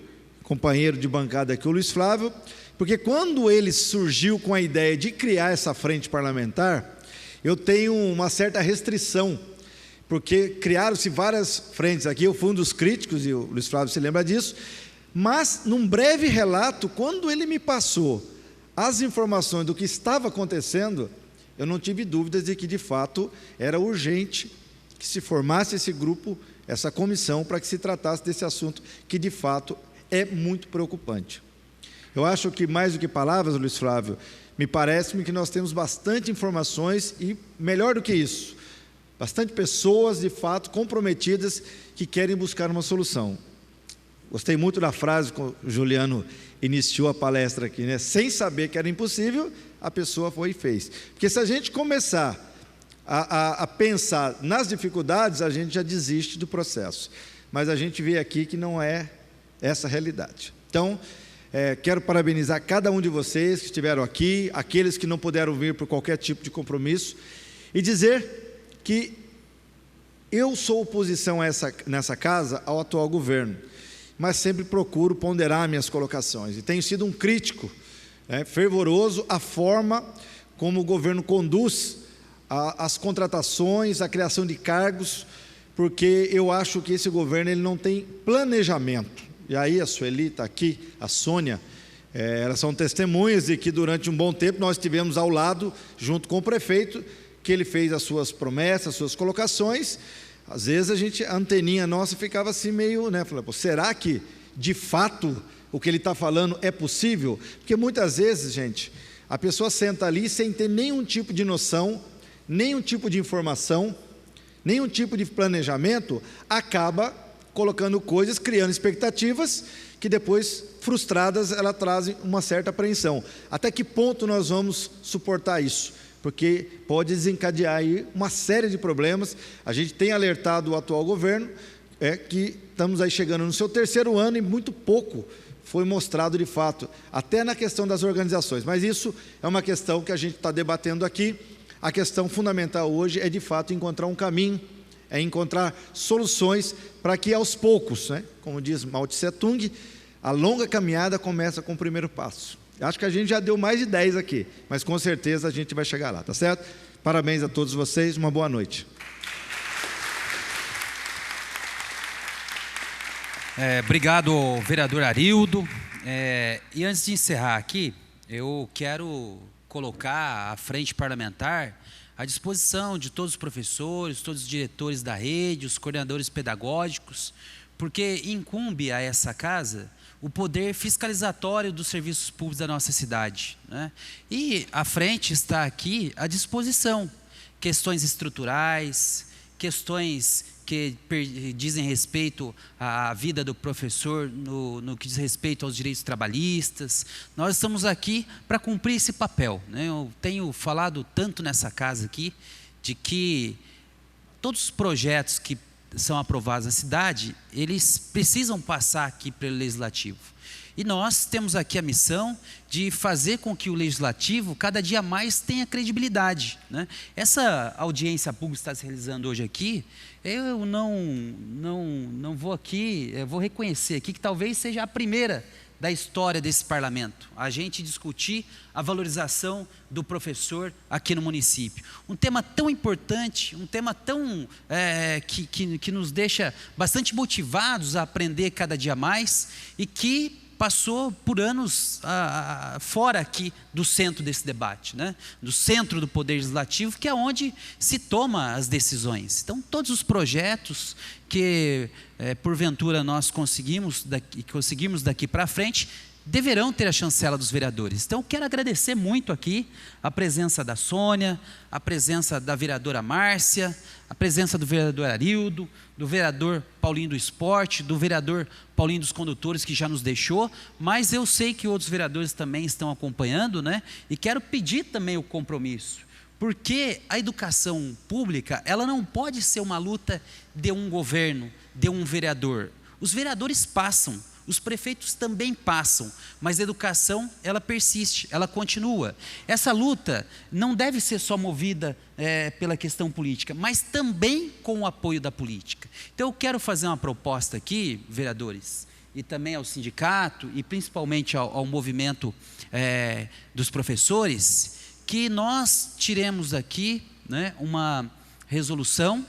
companheiro de bancada aqui, o Luiz Flávio, porque quando ele surgiu com a ideia de criar essa frente parlamentar, eu tenho uma certa restrição, porque criaram-se várias frentes aqui, eu fui um dos críticos, e o Luiz Flávio se lembra disso, mas num breve relato, quando ele me passou as informações do que estava acontecendo, eu não tive dúvidas de que de fato era urgente que se formasse esse grupo, essa comissão, para que se tratasse desse assunto, que de fato é muito preocupante. Eu acho que mais do que palavras, Luiz Flávio, me parece-me que nós temos bastante informações e, melhor do que isso, bastante pessoas, de fato, comprometidas que querem buscar uma solução. Gostei muito da frase que o Juliano iniciou a palestra aqui, né? Sem saber que era impossível, a pessoa foi e fez. Porque se a gente começar a pensar nas dificuldades, a gente já desiste do processo. Mas a gente vê aqui que não é essa a realidade. Então, quero parabenizar cada um de vocês que estiveram aqui, aqueles que não puderam vir por qualquer tipo de compromisso, e dizer que eu sou oposição nessa casa ao atual governo, mas sempre procuro ponderar minhas colocações, e tenho sido um crítico fervoroso à forma como o governo conduz as contratações, a criação de cargos, porque eu acho que esse governo ele não tem planejamento. E aí a Sueli está aqui, a Sônia, elas são testemunhas de que durante um bom tempo nós estivemos ao lado, junto com o prefeito, que ele fez as suas promessas, as suas colocações. Às vezes a anteninha nossa ficava assim meio, né, falando, será que de fato o que ele está falando é possível? Porque muitas vezes, gente, a pessoa senta ali sem ter nenhum tipo de noção, nenhum tipo de informação, nenhum tipo de planejamento, acaba colocando coisas, criando expectativas, que depois, frustradas, elas trazem uma certa apreensão. Até que ponto nós vamos suportar isso? Porque pode desencadear aí uma série de problemas. A gente tem alertado o atual governo, que estamos aí chegando no seu 3º ano e muito pouco foi mostrado de fato, até na questão das organizações. Mas isso é uma questão que a gente está debatendo aqui. A questão fundamental hoje é, de fato, encontrar um caminho, é encontrar soluções para que, aos poucos, né, como diz Mao Tse Tung, a longa caminhada começa com o primeiro passo. Acho que a gente já deu mais de 10 aqui, mas com certeza a gente vai chegar lá, tá certo? Parabéns a todos vocês, uma boa noite. Obrigado, vereador Arildo. E antes de encerrar aqui, eu quero colocar a frente parlamentar à disposição de todos os professores, todos os diretores da rede, os coordenadores pedagógicos, porque incumbe a essa casa o poder fiscalizatório dos serviços públicos da nossa cidade, né? E a frente está aqui à disposição. Questões estruturais, questões que dizem respeito à vida do professor, no que diz respeito aos direitos trabalhistas. Nós estamos aqui para cumprir esse papel, né? Eu tenho falado tanto nessa casa aqui, de que todos os projetos que são aprovados na cidade, eles precisam passar aqui pelo Legislativo. E nós temos aqui a missão de fazer com que o Legislativo cada dia mais tenha credibilidade, né? Essa audiência pública que está se realizando hoje aqui, eu não vou aqui, eu vou reconhecer aqui que talvez seja a primeira da história desse parlamento, a gente discutir a valorização do professor aqui no município. Um tema tão importante, um tema tão que nos deixa bastante motivados a aprender cada dia mais e que passou por anos fora aqui do centro desse debate, né? Do centro do Poder Legislativo, que é onde se toma as decisões. Então, todos os projetos que, porventura, nós conseguimos daqui para frente, deverão ter a chancela dos vereadores. Então, eu quero agradecer muito aqui a presença da Sônia, a presença da vereadora Márcia, a presença do vereador Arildo, do vereador Paulinho do Esporte, do vereador Paulinho dos Condutores, que já nos deixou, mas eu sei que outros vereadores também estão acompanhando, né? E quero pedir também o compromisso, porque a educação pública, ela não pode ser uma luta de um governo, de um vereador. Os vereadores passam, os prefeitos também passam, mas a educação, ela persiste, ela continua. Essa luta não deve ser só movida pela questão política, mas também com o apoio da política. Então eu quero fazer uma proposta aqui, vereadores, e também ao sindicato, e principalmente ao movimento dos professores, que nós tiremos aqui, né, uma resolução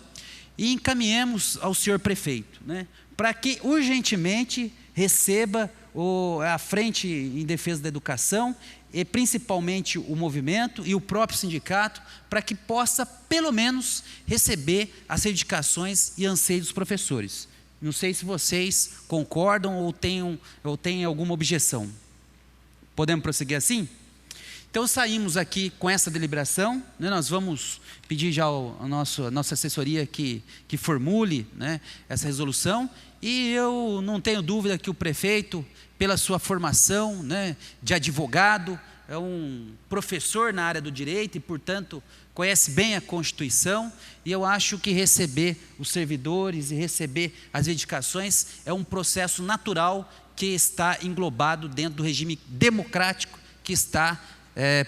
e encaminhemos ao senhor prefeito, né, para que urgentemente receba a Frente em Defesa da Educação, e principalmente o movimento e o próprio sindicato, para que possa, pelo menos, receber as reivindicações e anseios dos professores. Não sei se vocês concordam ou têm alguma objeção. Podemos prosseguir assim? Então, saímos aqui com essa deliberação, né? Nós vamos pedir já a nossa assessoria que formule, né, essa resolução, e eu não tenho dúvida que o prefeito, pela sua formação, né, de advogado, é um professor na área do direito e, portanto, conhece bem a Constituição, e eu acho que receber os servidores e receber as reivindicações é um processo natural que está englobado dentro do regime democrático que está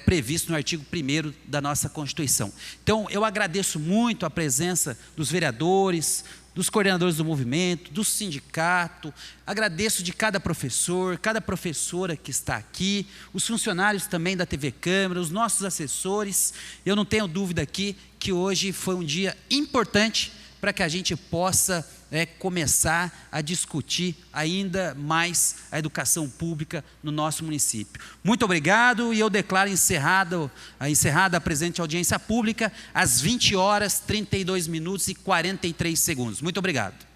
previsto no artigo 1º da nossa Constituição. Então, eu agradeço muito a presença dos vereadores, dos coordenadores do movimento, do sindicato, agradeço de cada professor, cada professora que está aqui, os funcionários também da TV Câmara, os nossos assessores. Eu não tenho dúvida aqui que hoje foi um dia importante para que a gente possa começar a discutir ainda mais a educação pública no nosso município. Muito obrigado, e eu declaro encerrada a presente audiência pública às 20h32 minutos e 43 segundos. Muito obrigado.